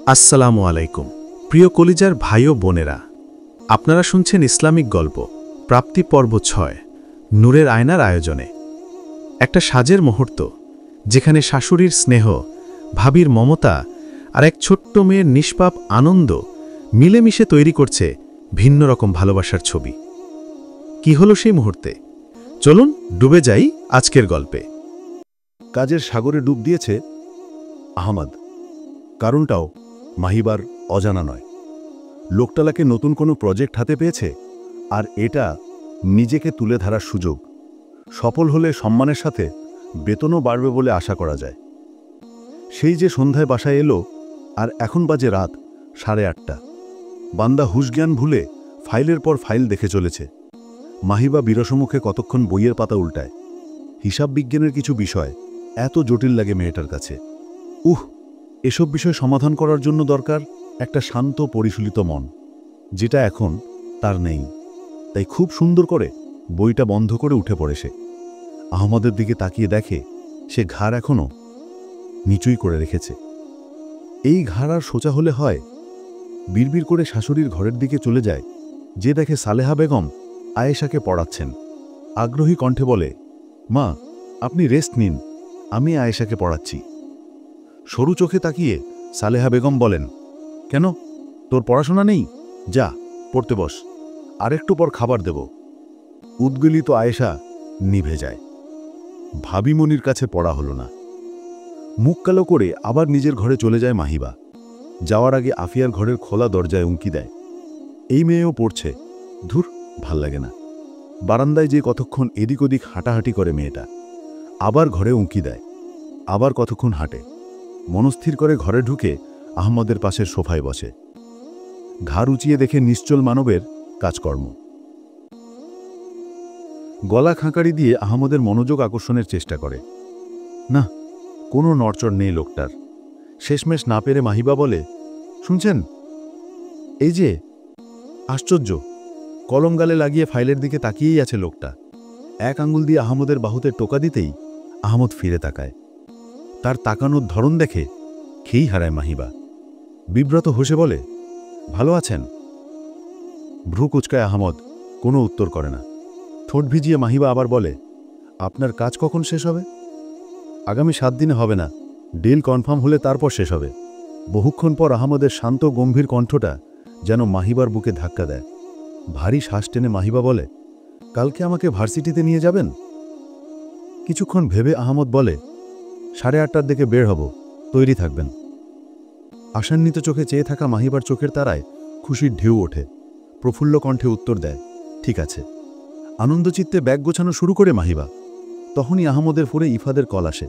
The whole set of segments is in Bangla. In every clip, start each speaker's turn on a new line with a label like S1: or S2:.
S1: আসসালামু আলাইকুম। প্রিয় কলিজার ভাই ও বোনেরা, আপনারা শুনছেন ইসলামিক গল্প প্রাপ্তি পর্ব ৬, নূরের আয়নার আয়োজনে। একটা সাজের মুহূর্ত, যেখানে শাশুড়ির স্নেহ, ভাবির মমতা আর এক ছোট্ট মেয়ের নিষ্পাপ আনন্দ মিলেমিশে তৈরি করছে ভিন্ন রকম ভালোবাসার ছবি। কি হলো সেই মুহূর্তে? চলুন ডুবে যাই আজকের গল্পে।
S2: কাজের সাগরে ডুব দিয়েছে আহমদ। কারণটাও মাহিবার অজানা নয়। লোকটালাকে নতুন কোনো প্রজেক্ট হাতে পেয়েছে, আর এটা নিজেকে তুলে ধরার সুযোগ। সফল হলে সম্মানের সাথে বেতনও বাড়বে বলে আশা করা যায়। সেই যে সন্ধ্যায় বাসায় এলো, আর এখন বাজে রাত 8:30। বান্দা হুঁশজ্ঞান ভুলে ফাইলের পর ফাইল দেখে চলেছে। মাহিবা বিরসমুখে কতক্ষণ বইয়ের পাতা উল্টায়। হিসাব বিজ্ঞানের কিছু বিষয় এত জটিল লাগে মেয়েটার কাছে। এসব বিষয় সমাধান করার জন্য দরকার একটা শান্ত পরিশীলিত মন, যেটা এখন তার নেই। তাই খুব সুন্দর করে বইটা বন্ধ করে উঠে পড়ে সে। আহমদের দিকে তাকিয়ে দেখে সে ঘাড় এখনো নিচুই করে রেখেছে। এই ঘাড় আর সোজা হলে হয়? বিড়বিড় করে শাশুড়ির ঘরের দিকে চলে যায়, যে দেখে সালেহা বেগম আয়েশাকে পড়াচ্ছেন। আগ্রহী কণ্ঠে বলে, মা, আপনি রেস্ট নিন, আমি আয়েশাকে পড়াচ্ছি। সরু চোখে তাকিয়ে সালেহা বেগম বলেন, কেন, তোর পড়াশোনা নেই? যা, পড়তে বস, আরেকটু পর খাবার দেব। উদ্বেলিত আয়েশা নিভে যায়। ভাবিমনির কাছে পড়া হলো না। মুখ কালো করে আবার নিজের ঘরে চলে যায় মাহিবা। যাওয়ার আগে আফিয়ার ঘরের খোলা দরজায় উঁকি দেয়। এই মেয়েও পড়ছে, ধুর, ভাল লাগে না। বারান্দায় যে কতক্ষণ এদিক ওদিক হাঁটাহাঁটি করে মেয়েটা, আবার ঘরে উঁকি দেয়, আবার কতক্ষণ হাঁটে। মনস্থির করে ঘরে ঢুকে আহমদের পাশের সোফায় বসে। ঘাড় উঁচিয়ে দেখে নিশ্চল মানবের কাজকর্ম। গলা খাঁকারি দিয়ে আহমদের মনোযোগ আকর্ষণের চেষ্টা করে। না, কোনো নড়চড় নেই লোকটার। শেষমেশ না পেরে মাহিবা বলে, শুনছেন? এই যে, আশ্চর্য, কলম গালে লাগিয়ে ফাইলের দিকে তাকিয়েই আছে লোকটা। এক আঙ্গুল দিয়ে আহমদের বাহুতে টোকা দিতেই আহমদ ফিরে তাকায়। তার তাকানোর ধরন দেখে খেই হারায় মাহিবা। বিব্রত হেসে বলে, ভালো আছেন? ভ্রু কুচকায় আহমদ, কোনো উত্তর করে না। ঠোঁট ভিজিয়ে মাহিবা আবার বলে, আপনার কাজ কখন শেষ হবে? আগামী 7 দিনে হবে না, ডিল কনফার্ম হলে তারপর শেষ হবে। বহুক্ষণ পর আহমদের শান্ত গম্ভীর কণ্ঠটা যেন মাহিবার বুকে ধাক্কা দেয়। ভারী শ্বাস টেনে মাহিবা বলে, কালকে আমাকে ভার্সিটিতে নিয়ে যাবেন? কিছুক্ষণ ভেবে আহমদ বলে, 8:30টার দিকে বের হব, তৈরি থাকবেন। আশান্বিত চোখে চেয়ে থাকা মাহিবার চোখের তারায় খুশির ঢেউ ওঠে। প্রফুল্ল কণ্ঠে উত্তর দেয়, ঠিক আছে। আনন্দচিত্তে ব্যাগ গোছানো শুরু করে মাহিবা। তখনই আহমদের ফোনে ইফাদের কল আসে।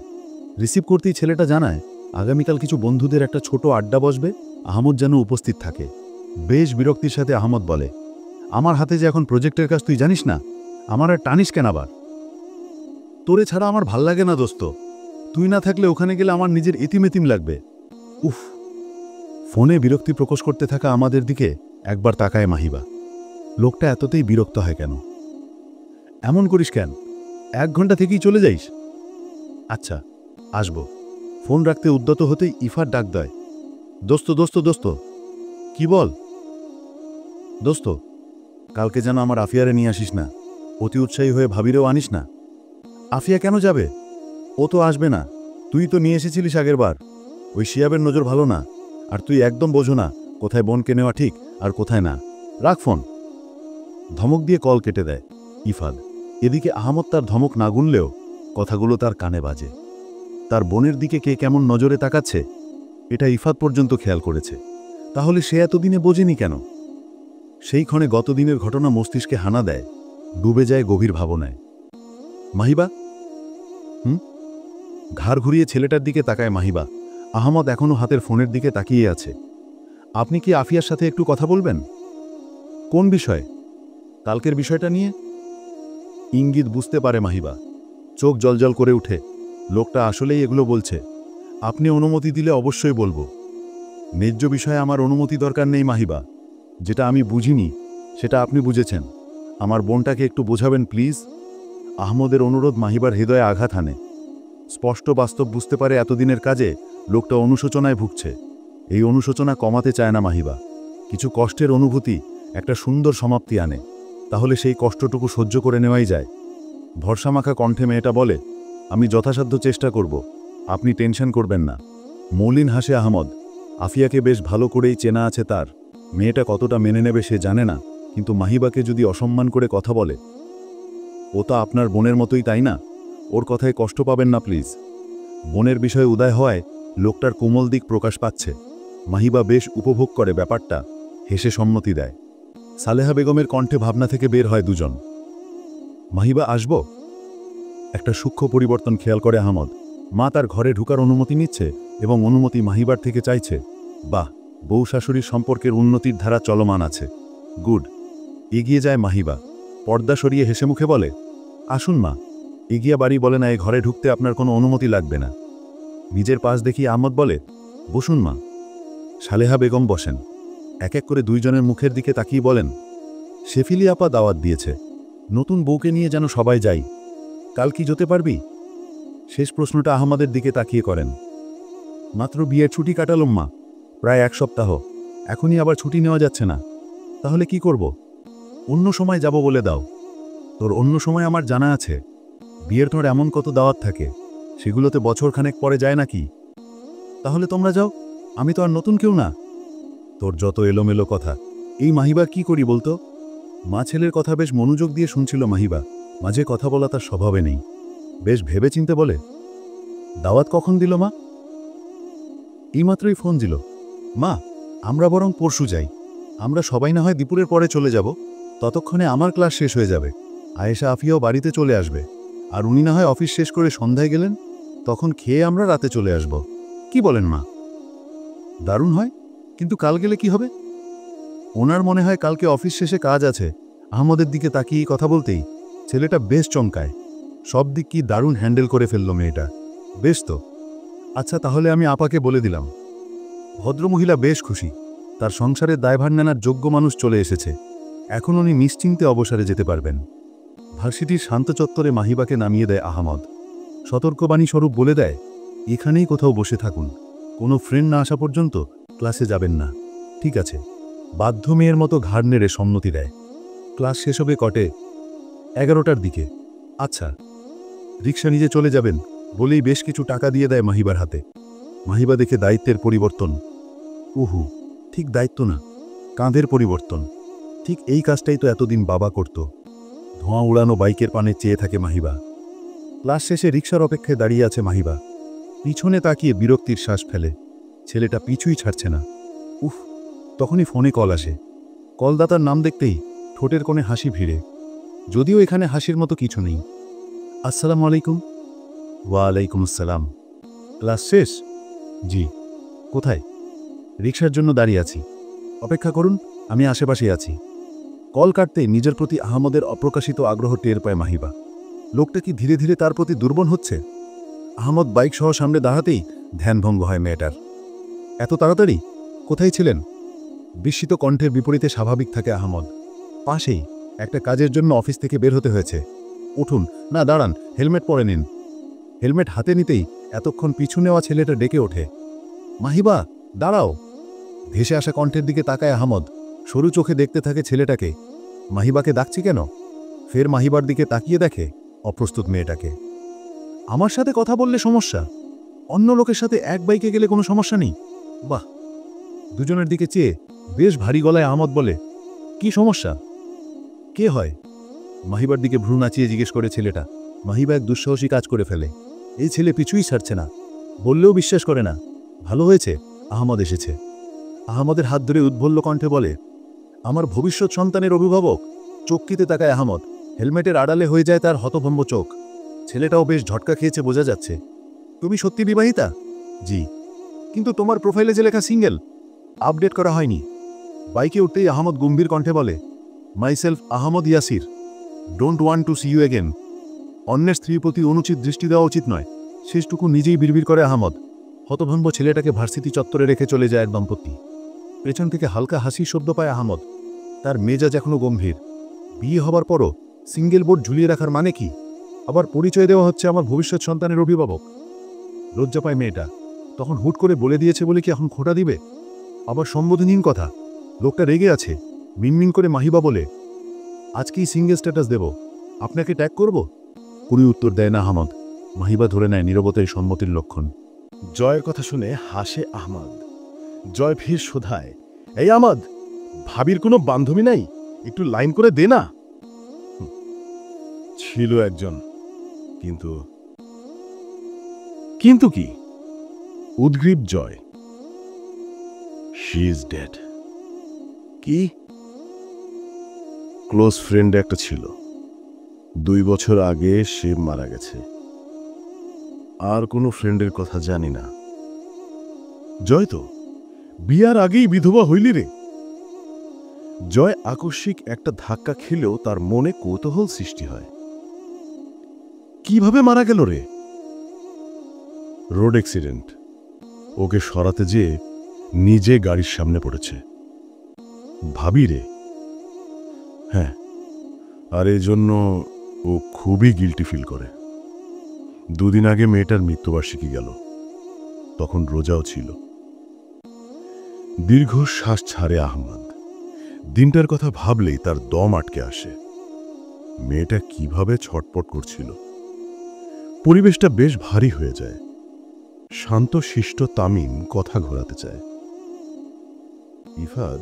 S2: রিসিভ করতেই ছেলেটা জানায়, আগামীকাল কিছু বন্ধুদের একটা ছোট আড্ডা বসবে, আহমদ যেন উপস্থিত থাকে। বেশ বিরক্তির সাথে আহমদ বলে, আমার হাতে যে এখন প্রজেক্টের কাজ তুই জানিস না, আমার আর টানিস কেন আবার? তোরে ছাড়া আমার ভাল লাগে না দোস্ত, তুই না থাকলে ওখানে গেলে আমার নিজের এতিমেতিম লাগবে। উফ। ফোনে বিরক্তি প্রকাশ করতে থাকা আমাদের দিকে একবার তাকায় মাহিবা। লোকটা এততেই বিরক্ত হয় কেন? এমন করিস কেন? 1 ঘন্টা থেকেই চলে যাইস? আচ্ছা, আসব। ফোন রাখতে উদ্যত হতেই ইফার ডাক দেয়, দোস্ত দোস্ত দোস্ত। কি বল? দোস্ত, কালকে যেন আমার আফিয়ারে নিয়ে আসিস না। অতি উৎসাহী হয়ে ভাবিরেও আনিস না। আফিয়া কেন যাবে? ও তো আসবে না। তুই তো নিয়ে এসেছিলিস আগের বার। ওই শিয়াবের নজর ভালো না, আর তুই একদম বোঝো না কোথায় বোনকে নেওয়া ঠিক আর কোথায় না। রাখ ফোন। ধমক দিয়ে কল কেটে দেয় ইফাদ। এদিকে আহমদ তার ধমক না গুনলেও কথাগুলো তার কানে বাজে। তার বোনের দিকে কে কেমন নজরে তাকাচ্ছে, এটা ইফাদ পর্যন্ত খেয়াল করেছে। তাহলে সে এতদিনে বোঝেনি কেন? সেই ক্ষণে গতদিনের ঘটনা মস্তিষ্কে হানা দেয়, ডুবে যায় গভীর ভাবনায়। মাহিবা? ঘাড় ঘুরিয়ে ছেলেটার দিকে তাকায় মাহিবা। আহমদ এখনও হাতের ফোনের দিকে তাকিয়ে আছে। আপনি কি আফিয়ার সাথে একটু কথা বলবেন? কোন বিষয়ে? কালকের বিষয়টা নিয়ে। ইঙ্গিত বুঝতে পারে মাহিবা। চোখ জলজল করে উঠে, লোকটা আসলেই এগুলো বলছে। আপনি অনুমতি দিলে অবশ্যই বলবো। ন্যায্য বিষয়ে আমার অনুমতি দরকার নেই মাহিবা। যেটা আমি বুঝিনি সেটা আপনি বুঝেছেন। আমার বোনটাকে একটু বোঝাবেন প্লিজ। আহমদের অনুরোধ মাহিবার হৃদয়ে আঘাত হানে। স্পষ্ট বাস্তব বুঝতে পারে এতদিনের কাজে লোকটা অনুশোচনায় ভুগছে। এই অনুশোচনা কমাতে চায় না মাহিবা। কিছু কষ্টের অনুভূতি একটা সুন্দর সমাপ্তি আনে, তাহলে সেই কষ্টটুকু সহ্য করে নেওয়াই যায়। ভরসামাখা কণ্ঠে মেয়েটা বলে, আমি যথাসাধ্য চেষ্টা করব, আপনি টেনশন করবেন না। মৌলিন হাসে আহমদ। আফিয়াকে বেশ ভালো করেই চেনা আছে তার। মেয়েটা কতটা মেনে নেবে সে জানে না, কিন্তু মাহিবাকে যদি অসম্মান করে কথা বলে, ও তা আপনার বোনের মতোই, তাই না? ওর কথায় কষ্ট পাবেন না প্লিজ। বোনের বিষয়ে উদয় হওয়ায় লোকটার কোমল দিক প্রকাশ পাচ্ছে। মাহিবা বেশ উপভোগ করে ব্যাপারটা, হেসে সম্মতি দেয়। সালেহা বেগমের কণ্ঠে ভাবনা থেকে বের হয় দুজন। মাহিবা আসব? একটা সূক্ষ্ম পরিবর্তন খেয়াল করে আহমদ। মা তার ঘরে ঢুকার অনুমতি নিচ্ছে এবং অনুমতি মাহিবার থেকে চাইছে। বাহ, বউ শাশুড়ির সম্পর্কের উন্নতির ধারা চলমান আছে। গুড। এগিয়ে যায় মাহিবা, পর্দা সরিয়ে হেসে মুখে বলে, আসুন মা। এগিয়ে বাড়ি বলে না, এ ঘরে ঢুকতে আপনার কোনো অনুমতি লাগবে না। নিজের পাশ দেখি আহমদ বলে, বসুন মা। সালেহা বেগম বসেন। এক এক করে দুইজনের মুখের দিকে তাকিয়ে বলেন, শেফিলি আপা দাওয়াত দিয়েছে, নতুন বউকে নিয়ে যেন সবাই যাই। কাল কি যেতে পারবি? শেষ প্রশ্নটা আহমদের দিকে তাকিয়ে করেন। মাত্র বিয়ের ছুটি কাটালাম মা, প্রায় 1 সপ্তাহ। এখনই আবার ছুটি নেওয়া যাচ্ছে না। তাহলে কি করব? অন্য সময় যাব বলে দাও। তোর অন্য সময় আমার জানা আছে। বিয়ের তোর এমন কত দাওয়াত থাকে, সেগুলোতে বছরখানেক পরে যায় নাকি? তাহলে তোমরা যাও, আমি তো আর নতুন কেউ না। তোর যত এলোমেলো কথা। এই মাহিবা কি করি বলতো? মা ছেলের কথা বেশ মনোযোগ দিয়ে শুনছিল মাহিবা। মাঝে কথা বলা তার স্বভাবে নেই। বেশ ভেবে চিনতে বলে, দাওয়াত কখন দিল মা? এইমাত্রই ফোন দিল। মা, আমরা বরং পরশু যাই। আমরা সবাই না হয় দুপুরের পরে চলে যাব, ততক্ষণে আমার ক্লাস শেষ হয়ে যাবে। আয়েশা আফিয়াও বাড়িতে চলে আসবে, আর উনি না হয় অফিস শেষ করে সন্ধ্যায় গেলেন, তখন খেয়ে আমরা রাতে চলে আসব। কি বলেন মা? দারুণ হয়, কিন্তু কাল গেলে কি হবে? ওনার মনে হয় কালকে অফিস শেষে কাজ আছে। আহমদের দিকে তাকিয়ে কথা বলতেই ছেলেটা বেশ চমকায়। সব দিক কি দারুণ হ্যান্ডেল করে ফেলল মেয়েটা। বেশ তো, আচ্ছা তাহলে আমি আপাকে বলে দিলাম। ভদ্রমহিলা বেশ খুশি। তার সংসারের দায়ভার নেনার যোগ্য মানুষ চলে এসেছে। এখন উনি নিশ্চিন্তে অবসরে যেতে পারবেন। ভার্সিটির শান্ত চত্বরে মাহিবাকে নামিয়ে দেয় আহমদ। সতর্কবাণী স্বরূপ বলে দেয়, এখানেই কোথাও বসে থাকুন, কোনো ফ্রেন্ড না আসা পর্যন্ত ক্লাসে যাবেন না। ঠিক আছে। বাধ্য মেয়ের মতো ঘাড় নেড়ে সম্মতি দেয়। ক্লাস শেষ হবে কটে? 11টার দিকে। আচ্ছা। রিক্সা নিজে চলে যাবেন বলেই বেশ কিছু টাকা দিয়ে দেয় মাহিবার হাতে। মাহিবা দেখে দায়িত্বের পরিবর্তন। উহু, ঠিক দায়িত্ব না, কাঁধের পরিবর্তন। ঠিক এই কাজটাই তো এতদিন বাবা করত। ধোঁয়া উড়ানো বাইকের পানে চেয়ে থাকে মাহিবা। ক্লাস শেষে রিক্সার অপেক্ষায় দাঁড়িয়ে আছে মাহিবা। পিছনে তাকিয়ে বিরক্তির শ্বাস ফেলে। ছেলেটা পিছুই ছাড়ছে না। উফ! তখনই ফোনে কল আসে। কলদাতার নাম দেখতেই ঠোঁটের কোণে হাসি ভিড়ে, যদিও এখানে হাসির মতো কিছু নেই। আসসালামু আলাইকুম। ওয়ালাইকুম আসসালাম। ক্লাস শেষ? জি। কোথায়? রিক্সার জন্য দাঁড়িয়ে আছি। অপেক্ষা করুন, আমি আশেপাশে আছি। কল কাটতেই নিজের প্রতি আহমদের অপ্রকাশিত আগ্রহ টের পায় মাহিবা। লোকটা কি ধীরে ধীরে তার প্রতি দুর্বল হচ্ছে? আহমদ বাইক সহ সামনে দাঁড়াতেই ধ্যানভঙ্গ হয় মেয়েটার। এত তাড়াতাড়ি? কোথায় ছিলেন? বিস্মিত কণ্ঠের বিপরীতে স্বাভাবিক থাকে আহমদ। পাশেই, একটা কাজের জন্য অফিস থেকে বের হতে হয়েছে। উঠুন। না, দাঁড়ান, হেলমেট পরে নিন। হেলমেট হাতে নিতেই এতক্ষণ পিছু নেওয়া ছেলেটা ডেকে ওঠে, মাহিবা, দাঁড়াও। ভেসে আসা কণ্ঠের দিকে তাকায় আহমদ। সরু চোখে দেখতে থাকে ছেলেটাকে। মাহিবাকে ডাকছি কেন? ফের মাহিবার দিকে তাকিয়ে দেখে অপ্রস্তুত মেয়েটাকে। আমার সাথে কথা বললে সমস্যা? অন্য লোকের সাথে এক বাইকে গেলে কোনো সমস্যা নেই। বাহ! দুজনের দিকে চেয়ে বেশ ভারী গলায় আহমদ বলে, কি সমস্যা? কে হয়? মাহিবার দিকে ভ্রু নাচিয়ে জিজ্ঞেস করে ছেলেটা। মাহিবা এক দুঃসাহসী কাজ করে ফেলে। এই ছেলে পিছুই ছাড়ছে না, বললেও বিশ্বাস করে না। ভালো হয়েছে আহমদ এসেছে। আহমদের হাত ধরে উদ্ভল্ল কণ্ঠে বলে, আমার ভবিষ্যৎ সন্তানের অভিভাবক। চোখকিতে তাকায় আহমদ। হেলমেটের আড়ালে হয়ে যায় তার হতভম্ব চোখ। ছেলেটাও বেশ ঝটকা খেয়েছে বোঝা যাচ্ছে। তুমি সত্যি বিবাহিতা? জি। কিন্তু তোমার প্রোফাইলে যে লেখা সিঙ্গেল, আপডেট করা হয়নি। বাইকে উঠতেই আহমদ গম্ভীর কণ্ঠে বলে, myself Ahmad Yasir. Don't want to see you again. অন্যের স্ত্রীর প্রতি অনুচিত দৃষ্টি দেওয়া উচিত নয়, শেষটুকু নিজেই বিড়বিড় করে আহমদ। হতভম্ব ছেলেটাকে ভার্সিটি চত্বরে রেখে চলে যায় এক দম্পতি। পেছন থেকে হালকা হাসির শব্দ পায় আহমদ। তার মেজাজ এখনো গম্ভীর। বিয়ে হবার পরও সিঙ্গেল বোর্ড ঝুলিয়ে রাখার মানে কি? আবার পরিচয় দেওয়া হচ্ছে আমার ভবিষ্যৎ সন্তানের অভিভাবক। লজ্জা পায় মেয়েটা। তখন হুট করে বলে দিয়েছে বলে কি এখন খোঁটা দিবে? আবার সম্বোধনহীন কথা। লোকটা রেগে আছে, মিনমিন করে মাহিবা বলে, আজকেই সিঙ্গেল স্ট্যাটাস দেব, আপনাকে ট্যাগ করব? কোনো উত্তর দেয় না আহমদ। মাহিবা ধরে নেয় নীরবতাই সম্মতির লক্ষণ। জয়ের কথা শুনে হাসে আহমদ। জয় ফির শোধায়, এই আহমদ, ভাবির কোনো বান্ধবী নাই? একটু লাইন করে দে না। ছিল একজন, কিন্তু কিন্তু কি? উদ্গ্রীব জয়, শি ইজ ডেড। কি? ক্লোজ ফ্রেন্ড একটা ছিল, 2 বছর আগে সে মারা গেছে। আর কোনো ফ্রেন্ডের কথা জানি না। জয় তো বিয়ার আগেই বিধবা হইলি রে। জয় আকস্মিক একটা ধাক্কা খেলেও তার মনে কৌতূহল সৃষ্টি হয়। কিভাবে মারা গেল রে? Road accident. ওকে সরাতে যেয়ে নিজে গাড়ির সামনে পড়েছে। ভাবি রে। হ্যাঁ, আর এই জন্য ও খুবই গিল্টি ফিল করে। 2 দিন আগে মেয়েটার মৃত্যুবার্ষিকী গেল, তখন রোজাও ছিল। দীর্ঘ শ্বাস ছাড়ে আহমদ। দিনটার কথা ভাবলেই তার দম আটকে আসে। মেয়েটা কিভাবে ছটপট করছিল। পরিবেশটা বেশ ভারী হয়ে যায়। শান্ত শিষ্ট তামিম কথা ঘোরাতে চায়। ইফাদ,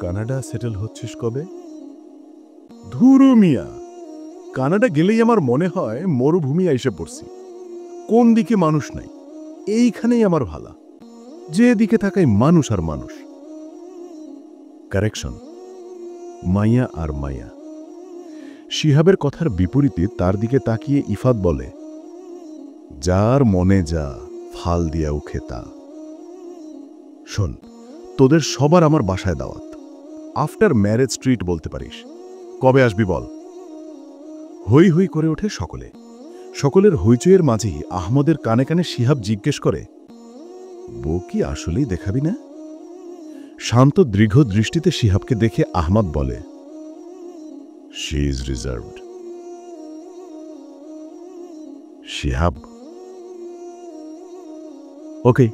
S2: কানাডা সেটেল হচ্ছিস কবে? ধুরু মিয়া, কানাডা গেলেই আমার মনে হয় মরুভূমি এসে পড়ছি। কোন দিকে মানুষ নাই, এইখানেই আমার ভালা। যে দিকে থাকাই মানুষ আর মানুষ। কারেকশন, মাইয়া আর মাইয়া। শিহাবের কথার বিপরীতে তার দিকে তাকিয়ে ইফাত বলে, যার মনে যা ফাল দিয়া উঠে তা। শোন, তোদের সবার আমার বাসায় দাওয়াত। আফটার ম্যারেজ স্ট্রিট বলতে পারিস। কবে আসবি বল? হই হই করে ওঠে সকলে। সকলের হইচইয়ের মাঝেই আহমদের কানে কানে শিহাব জিজ্ঞেস করে, বউ কি আসলেই দেখাবি না? শান্ত দৃঢ় দৃষ্টিতে শিহাবকে দেখে আহমদ বলে, she is reserved. Shihab, okay.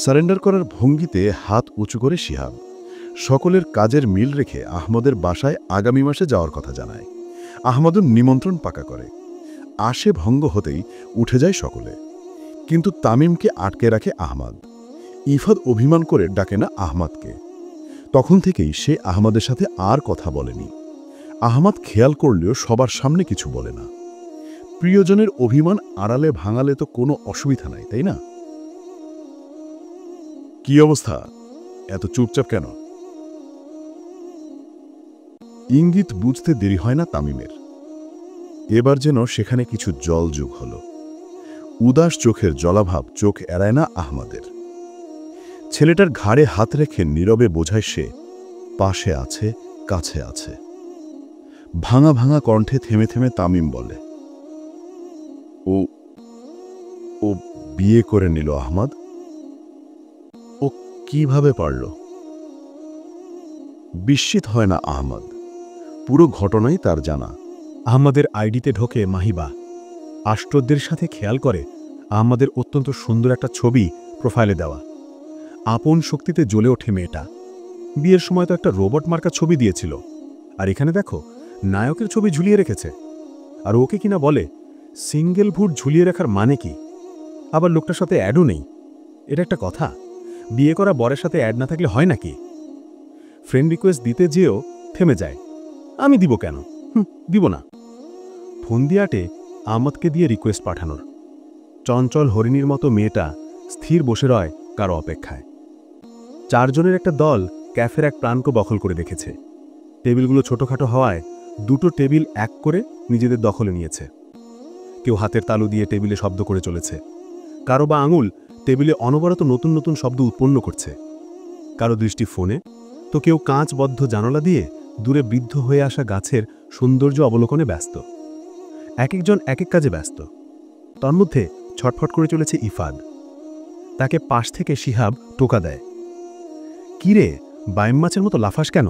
S2: Surrender করার ভঙ্গিতে হাত উঁচু করে শিহাব সকলের কাজের মিল রেখে আহমদের বাসায় আগামী মাসে যাওয়ার কথা জানায়। আহমদুর নিমন্ত্রণ পাকা করে। আসে ভঙ্গ হতেই উঠে যায় সকলে, কিন্তু তামিমকে আটকে রাখে আহমদ। ইফাদ অভিমান করে ডাকে না আহমদকে। তখন থেকেই সে আহমদের সাথে আর কথা বলেনি। আহমদ খেয়াল করলেও সবার সামনে কিছু বলে না। প্রিয়জনের অভিমান আড়ালে ভাঙালে তো কোনো অসুবিধা নাই, তাই না? কি অবস্থা? এত চুপচাপ কেন? ইঙ্গিত বুঝতে দেরি হয় না তামিমের। এবার যেন সেখানে কিছু জল যোগ হল। উদাস চোখের জলাভাব চোখ এড়ায় না আহমদের। ছেলেটার ঘাড়ে হাত রেখে নীরবে বোঝায় সে পাশে আছে, কাছে আছে। ভাঙা ভাঙা কণ্ঠে থেমে থেমে তামিম বলে, ও ও বিয়ে করে নিল আহমদ। ও কিভাবে পারল? বিস্মিত হয় না আহমদ। পুরো ঘটনাই তার জানা।
S3: আহমদের আইডিতে ঢোকে মাহিবা। আশ্চর্যের সাথে খেয়াল করে আহমদের অত্যন্ত সুন্দর একটা ছবি প্রোফাইলে দেওয়া। আপন শক্তিতে জ্বলে ওঠে মেয়েটা। বিয়ের সময় তো একটা রোবট মার্কা ছবি দিয়েছিল, আর এখানে দেখো নায়কের ছবি ঝুলিয়ে রেখেছে। আর ওকে কিনা বলে সিঙ্গেল ভোট ঝুলিয়ে রাখার মানে কি? আবার লোকটার সাথে অ্যাডও নেই। এটা একটা কথা? বিয়ে করা বরের সাথে অ্যাড না থাকলে হয় নাকি? ফ্রেন্ড রিকোয়েস্ট দিতে যেও থেমে যায়। আমি দিব কেন? দিব না। ফোন দিয়ে আটে আহমদকে দিয়ে রিকোয়েস্ট পাঠানোর। চঞ্চল হরিণীর মতো মেয়েটা স্থির বসে রয় কারো অপেক্ষায়। 4 জনের একটা দল ক্যাফের এক প্রাণকে দখল করে রেখেছে। টেবিলগুলো ছোটখাটো হওয়ায় 2টো টেবিল এক করে নিজেদের দখলে নিয়েছে। কেউ হাতের তালু দিয়ে টেবিলে শব্দ করে চলেছে, কারো বা আঙুল টেবিলে অনবরত নতুন নতুন শব্দ উৎপন্ন করছে। কারো দৃষ্টি ফোনে, তো কেউ কাঁচবদ্ধ জানালা দিয়ে দূরে বৃদ্ধ হয়ে আসা গাছের সৌন্দর্য অবলোকনে ব্যস্ত। এক একজন এক এক কাজে ব্যস্ত। তার মধ্যে ছটফট করে চলেছে ইফাদ। তাকে পাশ থেকে শিহাব টোকা দেয়, কিরে বাইম মাছের মতো লাফাস কেন?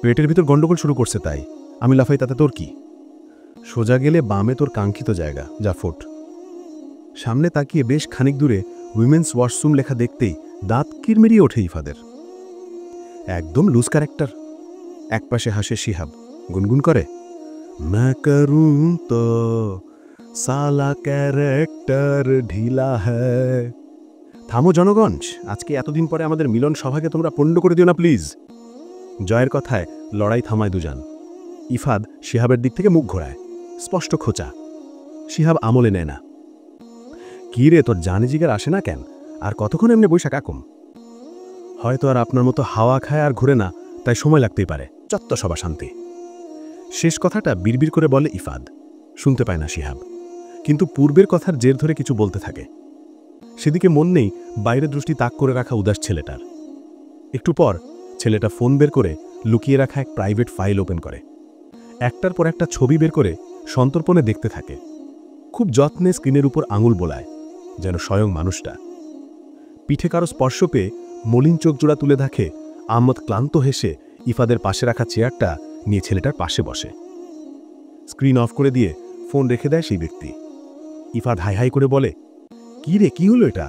S3: পেটের ভিতর গন্ডগোল শুরু করছে তাই আমি লাফাই, তাতে তোর কি? সোজা গেলে বামে তোর কাঙ্ক্ষিত জায়গা, যা ফোট। সামনে তাকিয়ে বেশ খানিক দূরে উইমেন্স ওয়াশরুম লেখা দেখতেই দাঁত কিরমিরিয়ে ওঠে ইফাদের। একদম লুজ ক্যারেক্টার। একপাশে হাসে শিহাব, গুনগুন করে, मैं करूं तो साला ক্যারেক্টার ঢিলা হ্যায়। থামো জনগণ, আজকে এতদিন পরে আমাদের মিলন সভাকে তোমরা পণ্ড করে দিও না প্লিজ। জয়ের কথায় লড়াই থামায় দুজন। ইফাদ শিহাবের দিক থেকে মুখ ঘোরায়, স্পষ্ট খোঁচা। শিহাব আমলে নেয় না। কি রে, তোর জানি জিগার আসে না কেন? আর কতক্ষণ এমনি বৈশাখ আকুম? হয়তো আর আপনার মতো হাওয়া খায় আর ঘুরে না, তাই সময় লাগতেই পারে। চত্ব সবা শান্তি। শেষ কথাটা বিড়বিড় করে বলে ইফাদ। শুনতে পায় না শিহাব, কিন্তু পূর্বের কথার জের ধরে কিছু বলতে থাকে। সেদিকে মন নেই বাইরে দৃষ্টি তাক করে রাখা উদাস ছেলেটার। একটু পর ছেলেটা ফোন বের করে লুকিয়ে রাখা এক প্রাইভেট ফাইল ওপেন করে। একটার পর একটা ছবি বের করে সন্তর্পণে দেখতে থাকে। খুব যত্নে স্ক্রিনের উপর আঙুল বোলায়, যেন স্বয়ং মানুষটা। পিঠে কারো স্পর্শ পেয়ে মলিন চোখ জোড়া তুলে দেখে আহমদ ক্লান্ত হেসে ইফাদের পাশে রাখা চেয়ারটা নিয়ে ছেলেটার পাশে বসে। স্ক্রিন অফ করে দিয়ে ফোন রেখে দেয় সেই ব্যক্তি। ইফাদ হাই হাই করে বলে, কি রে, কি হলো এটা?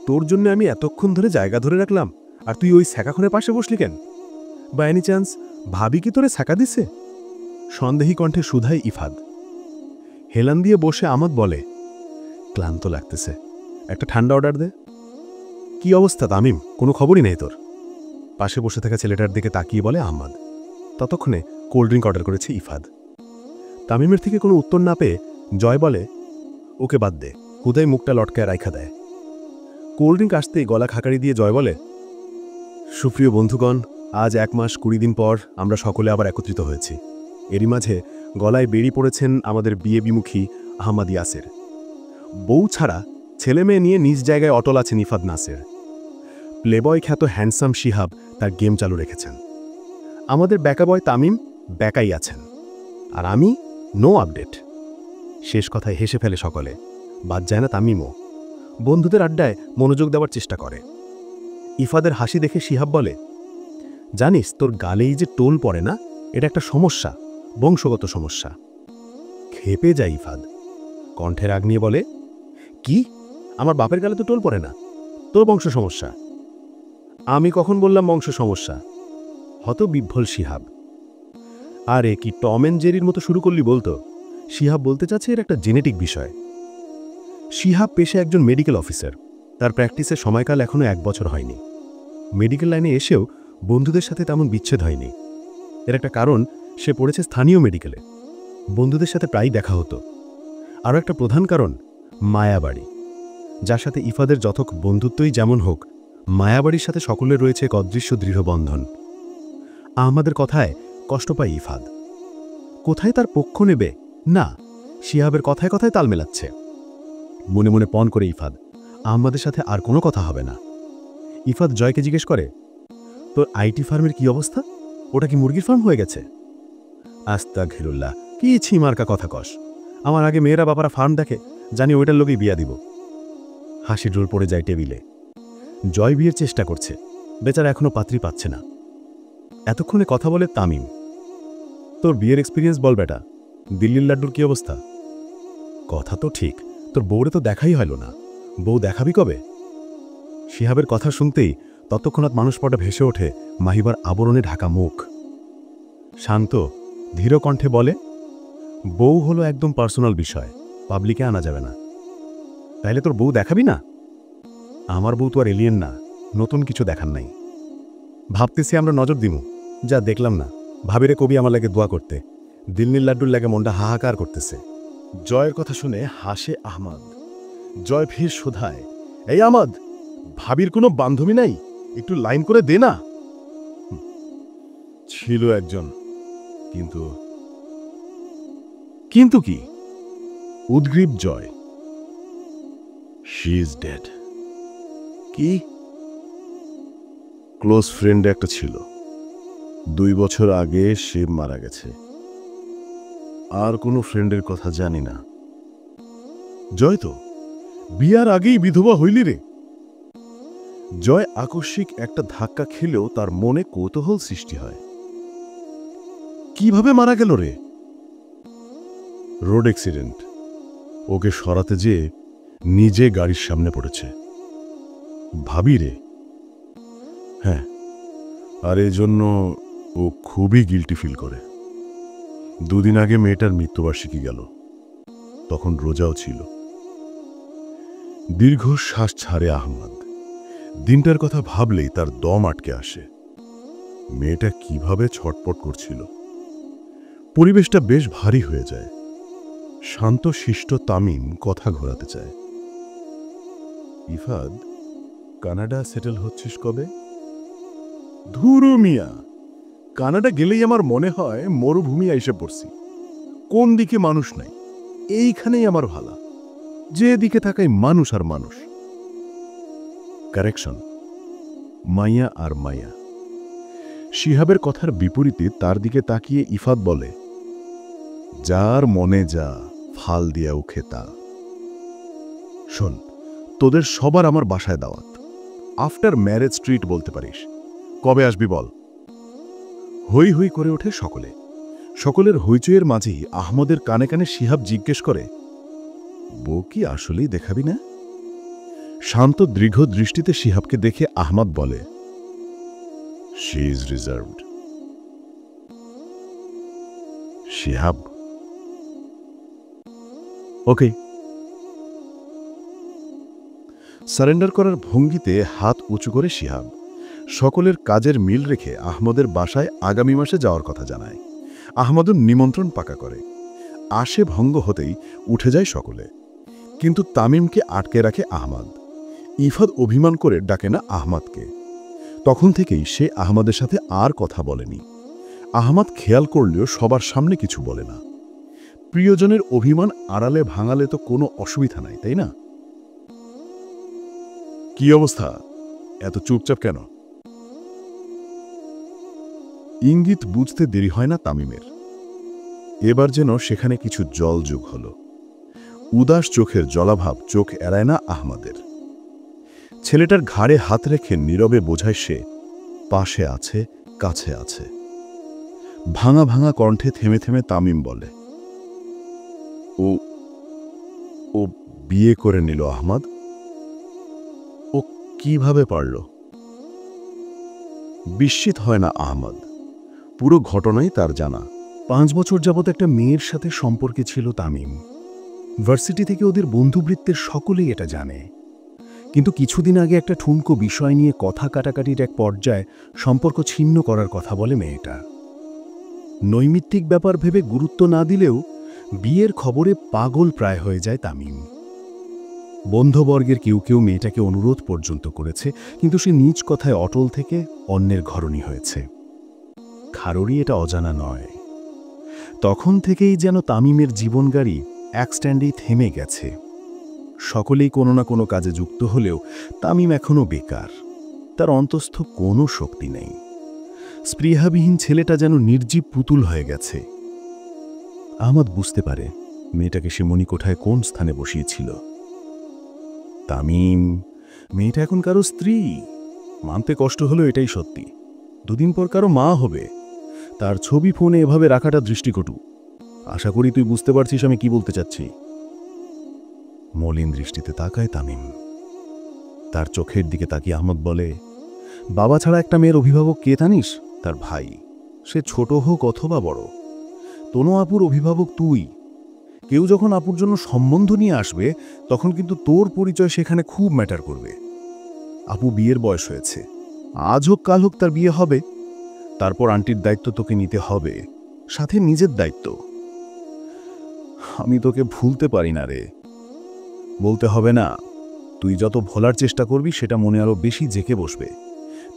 S3: তোর জন্য আমি এতক্ষণ ধরে জায়গা ধরে রাখলাম, আর তুই ওই ছ্যাকাখনের পাশে বসলি কেন? বা এনি চান্স ভাবি কি তোরে ছ্যাকা দিছে? সন্দেহী কণ্ঠে শুধায় ইফাদ। হেলান দিয়ে বসে আহমদ বলে, ক্লান্ত লাগতেছে, একটা ঠান্ডা অর্ডার দে। কি অবস্থা তামিম, কোনো খবরই নেই তোর? পাশে বসে থাকা ছেলেটার দিকে তাকিয়ে বলে আহমদ। ততক্ষণে কোল্ড ড্রিঙ্ক অর্ডার করেছে ইফাদ। তামিমের থেকে কোনো উত্তর না পেয়ে জয় বলে, ওকে বাদ দে। হুদাই মুখটা লটকায় রাইখা দেয়। কোল্ড ড্রিঙ্ক আসতেই গলা খাকারি দিয়ে জয় বলে, সুপ্রিয় বন্ধুগণ, আজ 1 মাস 20 দিন পর আমরা সকলে আবার একত্রিত হয়েছি। এরই মাঝে গলায় বেরিয়ে পড়েছেন আমাদের বিয়ে বিমুখী আহমদ ইয়াসের। বউ ছাড়া ছেলে মেয়ে নিয়ে নিজ জায়গায় অটল আছেন ইফাদ নাসের। প্লেবয় খ্যাত হ্যান্ডসাম শিহাব তার গেম চালু রেখেছেন। আমাদের ব্যাকাবয় তামিম ব্যাকাই আছেন, আর আমি নো আপডেট। শেষ কথায় হেসে ফেলে সকলে, বাদ যায় না তামিমও। বন্ধুদের আড্ডায় মনোযোগ দেওয়ার চেষ্টা করে। ইফাদের হাসি দেখে শিহাব বলে, জানিস তোর গালেই যে টোল পড়ে না, এটা একটা সমস্যা, বংশগত সমস্যা। খেপে যায় ইফাদ, কণ্ঠে রাগ নিয়ে বলে, কি? আমার বাপের গালে তো টোল পড়ে না, তোর বংশ সমস্যা? আমি কখন বললাম বংশ সমস্যা? হত বিভ্বল শিহাব। আরে কি টম অ্যান্ড জেরির মতো শুরু করলি বলতো? শিহাব বলতে চাচ্ছে এর একটা জেনেটিক বিষয়। শিহাব পেশে একজন মেডিকেল অফিসার। তার প্র্যাকটিসের সময়কাল এখনো 1 বছর হয়নি। মেডিকেল লাইনে এসেও বন্ধুদের সাথে তেমন বিচ্ছেদ হয়নি। এর একটা কারণ, সে পড়েছে স্থানীয় মেডিকেলে, বন্ধুদের সাথে প্রায়ই দেখা হতো। আরও একটা প্রধান কারণ, মায়াবাড়ি, যার সাথে ইফাদের যথক বন্ধুত্বই যেমন হোক, মায়াবাড়ির সাথে সকলের রয়েছে এক অদৃশ্য দৃঢ় বন্ধন। আহমদের কথায় কষ্ট পায় ইফাদ। কোথায় তার পক্ষ নেবে? না, শিহাবের কথায় কথায় তাল মেলাচ্ছে। মনে মনে পণ করে ইফাদ, আহমদের সাথে আর কোনো কথা হবে না। ইফাদ জয়কে জিজ্ঞেস করে, তোর আইটি ফার্মের কি অবস্থা? ওটা কি মুরগির ফার্ম হয়ে গেছে? আস্তাগফিরুল্লাহ, কি ছিমার্কা কথা কস। আমার আগে মেয়েরা বাবারা ফার্ম দেখে, জানি ওইটার লোকেই বিয়া দিব। হাসির রোল পড়ে যায় টেবিলে। জয় বিয়ের চেষ্টা করছে, বেচারা এখনো পাত্রী পাচ্ছে না। এতক্ষণে কথা বলে তামিম, তোর বিয়ের এক্সপিরিয়েন্স বল বেটা, দিল্লির লাড্ডুর কি অবস্থা? কথা তো ঠিক, তোর বউরে তো দেখাই হইল না, বউ দেখাবি কবে? শিহাবের কথা শুনতেই ততক্ষণাৎ মানুষপটা ভেসে ওঠে মাহিবার আবরণে ঢাকা মুখ। শান্ত ধীর কণ্ঠে বলে, বউ হলো একদম পার্সোনাল বিষয়, পাবলিকে আনা যাবে না। তাইলে তোর বউ দেখাবি না? আমার বউ তো আর এলিয়েন না, নতুন কিছু দেখার নাই। ভাবতেছি আমরা নজর দিমু, যা দেখলাম না। ভাবিরে কবি আমার লাগে দোয়া করতে, দিল্লির লাড্ডুর লাগে মনটা হাহাকার করতেছে। জয়ের কথা শুনে হাসে আহমদ। জয় ফির শোধায়, এই আহমদ, ভাবির কোনো বান্ধবী নাই? একটু লাইন করে দে না। ছিল একজন, কিন্তু কি? উদ্গ্রীব জয়, শি ইজ ডেড। কি? ক্লোজ ফ্রেন্ড একটা ছিল, 2 বছর আগে সে মারা গেছে। আর কোনো ফ্রেন্ডের কথা জানি না। জয় তো বিয়ার আগেই বিধবা হইলি রে। জয় আকস্মিক একটা ধাক্কা খেলেও তার মনে কৌতূহল সৃষ্টি হয়। কিভাবে মারা গেল রে? রোড অ্যাক্সিডেন্ট, ওকে সরাতে যেয়ে নিজে গাড়ির সামনে পড়েছে।
S2: ভাবি রে? হ্যাঁ, আর এজন্য ও খুবই গিল্টি ফিল করে। 2 দিন আগে মেয়েটার মৃত্যুবার্ষিকী গেল, তখন রোজাও ছিল। দীর্ঘ শ্বাস ছাড়ে আহমদ। দিনটার কথা ভাবলেই তার দম আটকে আসে। মেয়েটা কিভাবে ছটপট করছিল। পরিবেশটা বেশ ভারী হয়ে যায়। শান্ত শিষ্ট তামিম কথা ঘোরাতে চায়। ইফাদ, কানাডা সেটেল হচ্ছিস কবে? ধুরু মিয়া, কানাডা গেলেই আমার মনে হয় মরুভূমি আইসে পড়ছি। কোন দিকে মানুষ নাই, এইখানেই আমার ভালা। যে দিকে তাকাই মানুষ আর মানুষ। কারেকশন, মাইয়া আর মাইয়া। শিহাবের কথার বিপরীতে তার দিকে তাকিয়ে ইফাত বলে, যার মনে যা ফাল দিয়া উঠে তা। শোন, তোদের সবার আমার বাসায় দাওয়াত। আফটার ম্যারেজ ট্রিট বলতে পারিস। কবে আসবি বল? হই হই করে ওঠে সকলে। সকলের হইচইয়ের মাঝেই আহমদের কানে কানে শিহাব জিজ্ঞেস করে, বউ কি আসলেই দেখাবি না? শান্ত দীর্ঘ দৃষ্টিতে শিহাবকে দেখে আহমদ বলে, she is reserved. Shihab, okay. Surrender করার ভঙ্গিতে হাত উঁচু করে শিহাব সকলের কাজের মিল রেখে আহমদের বাসায় আগামী মাসে যাওয়ার কথা জানায়। আহমদও নিমন্ত্রণ পাকা করে। আসে ভঙ্গ হতেই উঠে যায় সকলে, কিন্তু তামিমকে আটকে রাখে আহমদ। ইফাদ অভিমান করে ডাকে না আহমদকে। তখন থেকেই সে আহমদের সাথে আর কথা বলেনি। আহমদ খেয়াল করলেও সবার সামনে কিছু বলে না। প্রিয়জনের অভিমান আড়ালে ভাঙালে তো কোনো অসুবিধা নাই, তাই না? কি অবস্থা, এত চুপচাপ কেন? ইঙ্গিত বুঝতে দেরি হয় না তামিমের। এবার যেন সেখানে কিছু জল যোগ হল। উদাস চোখের জলাভাব চোখ এড়ায় না আহমদের। ছেলেটার ঘাড়ে হাত রেখে নীরবে বোঝায় সে পাশে আছে, কাছে আছে। ভাঙা ভাঙা কণ্ঠে থেমে থেমে তামিম বলে, ও ও বিয়ে করে নিল আহমদ। ও কিভাবে পারল? বিস্মিত হয় না আহমদ। পুরো ঘটনাই তার জানা। 5 বছর যাবৎ একটা মেয়ের সাথে সম্পর্কে ছিল তামিম। ভার্সিটি থেকে ওদের বন্ধুবৃত্তের সকলেই এটা জানে। কিন্তু কিছুদিন আগে একটা ঠুনকো বিষয় নিয়ে কথা কাটাকাটির এক পর্যায়ে সম্পর্ক ছিন্ন করার কথা বলে মেয়েটা। নৈমিত্তিক ব্যাপার ভেবে গুরুত্ব না দিলেও বিয়ের খবরে পাগল প্রায় হয়ে যায় তামিম। বন্ধুবর্গের কেউ কেউ মেয়েটাকে অনুরোধ পর্যন্ত করেছে, কিন্তু সে নিজ কথায় অটল থেকে অন্যের ঘরণী হয়েছে। কারোরই এটা অজানা নয়। তখন থেকেই যেন তামিমের জীবনগাড়ি এক স্ট্যান্ডেই থেমে গেছে। সকলেই কোনো না কোনো কাজে যুক্ত হলেও তামিম এখনও বেকার। তার অন্তস্থ কোনো শক্তি নেই। স্পৃহাবিহীন ছেলেটা যেন নির্জীব পুতুল হয়ে গেছে। আহমদ বুঝতে পারে মেয়েটাকে সে মণিকোঠায় কোন স্থানে বসিয়েছিল। তামিম, মেয়েটা এখন কারো স্ত্রী। মানতে কষ্ট হলো, এটাই সত্যি। 2 দিন পর কারো মা হবে। তার ছবি ফোনে এভাবে রাখাটা দৃষ্টিকটু। আশা করি তুই বুঝতে পারছিস আমি কি বলতে চাচ্ছি। মলিন দৃষ্টিতে তাকায় তামিম। তার চোখের দিকে তাকিয়ে আহমদ বলে, বাবা ছাড়া একটা মেয়ের অভিভাবক কে জানিস? তার ভাই। সে ছোট হোক অথবা বড়। তনু আপুর অভিভাবক তুই। কেউ যখন আপুর জন্য সম্বন্ধ নিয়ে আসবে, তখন কিন্তু তোর পরিচয় সেখানে খুব ম্যাটার করবে। আপু বিয়ের বয়স হয়েছে। আজ হোক কাল হোক তার বিয়ে হবে। তারপর আন্টির দায়িত্ব তোকে নিতে হবে, সাথে নিজের দায়িত্ব। আমি তোকে ভুলতে পারি না রে। বলতে হবে না। তুই যত ভোলার চেষ্টা করবি সেটা মনে আরো বেশি জেঁকে বসবে।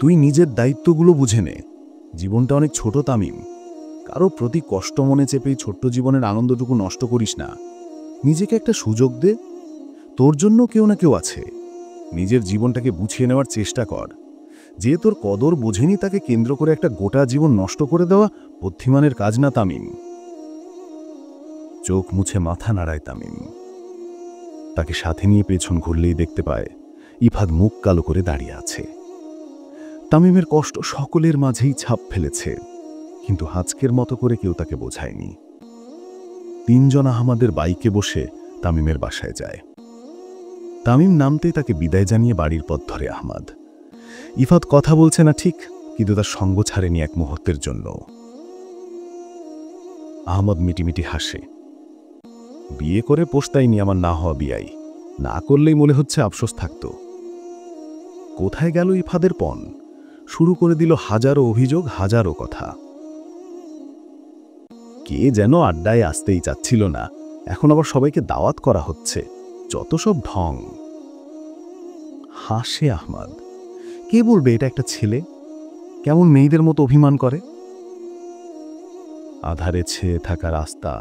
S2: তুই নিজের দায়িত্বগুলো বুঝে নে। জীবনটা অনেক ছোট তামিম। কারো প্রতি কষ্ট মনে চেপেই ছোট্ট জীবনের আনন্দটুকু নষ্ট করিস না। নিজেকে একটা সুযোগ দে। তোর জন্য কেউ না কেউ আছে। নিজের জীবনটাকে বুঝিয়ে নেওয়ার চেষ্টা কর। যে তোর কদর বোঝেনি তাকে কেন্দ্র করে একটা গোটা জীবন নষ্ট করে দেওয়া বুদ্ধিমানের কাজ না তামিম। চোখ মুছে মাথা নাড়ায় তামিম। তাকে সাথে নিয়ে পেছন ঘুরলেই দেখতে পায় ইফাদ মুখ কালো করে দাঁড়িয়ে আছে। তামিমের কষ্ট সকলের মাঝেই ছাপ ফেলেছে, কিন্তু আজকের মতো করে কেউ তাকে বোঝায়নি। 3 জন আহমদের বাইকে বসে তামিমের বাসায় যায়। তামিম নামতেই তাকে বিদায় জানিয়ে বাড়ির পথ ধরে আহমদ। ইফাত কথা বলছে না ঠিক, কিন্তু তার সঙ্গ ছাড়েনি এক মুহূর্তের জন্য। আহমদ মিটিমিটি হাসে। বিয়ে করে পোষতাইনি আমার না হওয়া বিয়াই, না করলেই মনে হচ্ছে আফসোস থাকত। কোথায় গেল ইফাদের পণ? শুরু করে দিল হাজারো অভিযোগ, হাজারো কথা। কে যেন আড্ডায় আসতেই চাচ্ছিল না, এখন আবার সবাইকে দাওয়াত করা হচ্ছে। যত সব ঢং। হাসে আহমদ। কে বলবে এটা একটা ছেলে? কেমন মেয়েদের মতো অভিমান করে। আধারে ছেয়ে থাকা রাস্তা,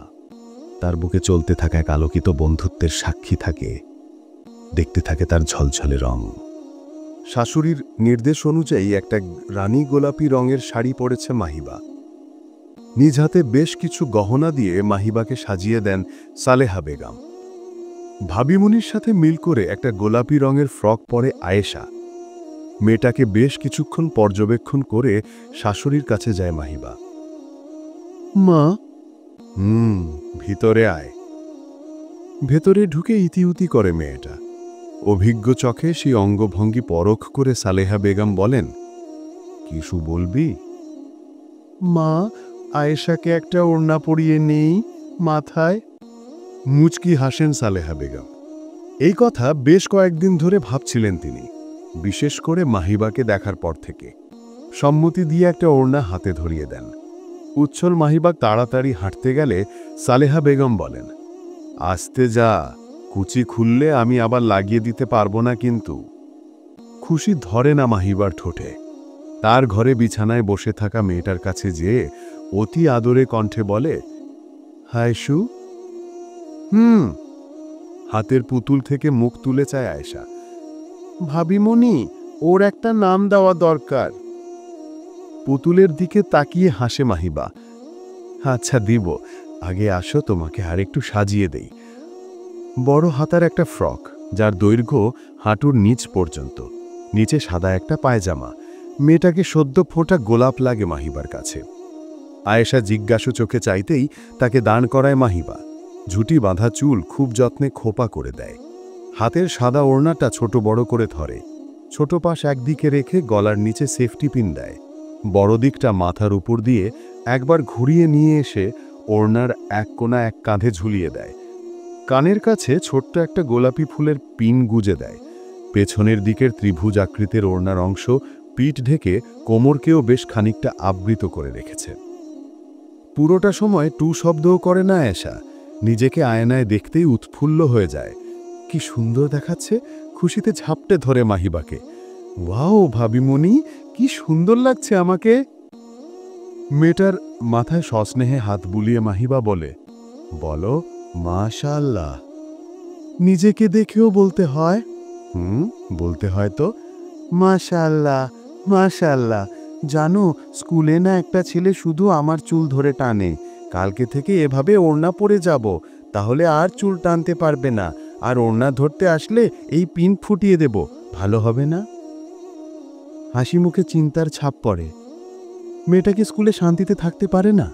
S2: তার বুকে চলতে থাকা এক আলোকিত বন্ধুত্বের সাক্ষী থাকে, দেখতে থাকে তার ঝলঝলে রং।
S4: শাশুড়ির নির্দেশ অনুযায়ী একটা রানী গোলাপি রঙের শাড়ি পরেছে মাহিবা। নিজ হাতে বেশ কিছু গহনা দিয়ে মাহিবাকে সাজিয়ে দেন সালেহা বেগম। ভাবিমনির সাথে মিল করে একটা গোলাপি রঙের ফ্রক পরে আয়েশা। মেয়েটাকে বেশ কিছুক্ষণ পর্যবেক্ষণ করে শাশুড়ির কাছে যায় মাহিবা।
S2: মা,
S4: ভিতরে আয়। ভেতরে ঢুকে ইতিউতি করে মেয়েটা। অভিজ্ঞ চোখে সেই অঙ্গভঙ্গি পরখ করে সালেহা বেগম বলেন, কিছু বলবি?
S2: মা, আয়েশাকে একটা ওড়না পরিয়ে নেই মাথায়।
S4: মুচকি হাসেন সালেহা বেগম। এই কথা বেশ কয়েকদিন ধরে ভাবছিলেন তিনি, বিশেষ করে মাহিবাকে দেখার পর থেকে। সম্মতি দিয়ে একটা ওড়না হাতে ধরিয়ে দেন। উচ্ছল মাহিবা তাড়াতাড়ি হাঁটতে গেলে সালেহা বেগম বলেন, আস্তে যা, কুচি খুললে আমি আবার লাগিয়ে দিতে পারবো না কিন্তু। খুশি ধরে না মাহিবার ঠোঁটে। তার ঘরে বিছানায় বসে থাকা মেয়েটার কাছে যেয়ে অতি আদরে কণ্ঠে বলে, হায় শু। হাতের পুতুল থেকে মুখ তুলে চায় আয়েশা। ভাবিমনি, ওর একটা নাম দেওয়া দরকার। পুতুলের দিকে তাকিয়ে হাসে মাহিবা। আচ্ছা দিব, আগে আসো তোমাকে আর একটু সাজিয়ে দেই। বড় হাতার একটা ফ্রক, যার দৈর্ঘ্য হাঁটুর নিচ পর্যন্ত, নিচে সাদা একটা পায়জামা। মেয়েটাকে সদ্য ফোটা গোলাপ লাগে মাহিবার কাছে। আয়েশা জিজ্ঞাসু চোখে চাইতেই তাকে দাঁড় করায় মাহিবা। ঝুটি বাঁধা চুল খুব যত্নে খোপা করে দেয়। হাতের সাদা ওড়নাটা ছোট বড় করে ধরে। ছোট পাশ একদিকে রেখে গলার নিচে সেফটি পিন দেয়। বড় দিকটা মাথার উপর দিয়ে একবার ঘুরিয়ে নিয়ে এসে ওড়নার এক কোণা এক কাঁধে ঝুলিয়ে দেয়। কানের কাছে ছোট্ট একটা গোলাপি ফুলের পিন গুজে দেয়। পেছনের দিকের ত্রিভুজ আকৃতির ওড়নার অংশ পিঠ ঢেকে কোমরকেও বেশ খানিকটা আবৃত করে রেখেছে। পুরোটা সময় টু শব্দও করে না আয়েশা। নিজেকে আয়নায় দেখতেই উৎফুল্ল হয়ে যায়। কি সুন্দর দেখাচ্ছে। খুশিতে ঝাপটে ধরে মাহিবাকে। ওয়াও ভাবিমনি, কি সুন্দর লাগছে আমাকে। মেয়েটার মাথায় সস্নেহে হাত বুলিয়ে মাহিবা বলে, বলো মাশাআল্লাহ। নিজেকে দেখেও বলতে হয়? বলতে হয় তো। মাশাআল্লাহ, মাশাআল্লাহ। জানো, স্কুলে না একটা ছেলে শুধু আমার চুল ধরে টানে। কালকে থেকে এভাবে ওড়না পরে যাব, তাহলে আর চুল টানতে পারবে না। আর ওড়না ধরতে আসলে এই পিন ফুটিয়ে দেব, ভালো হবে না? হাসি মুখে চিন্তার ছাপ পড়ে। মেয়েটা কি স্কুলে শান্তিতে থাকতে পারে না?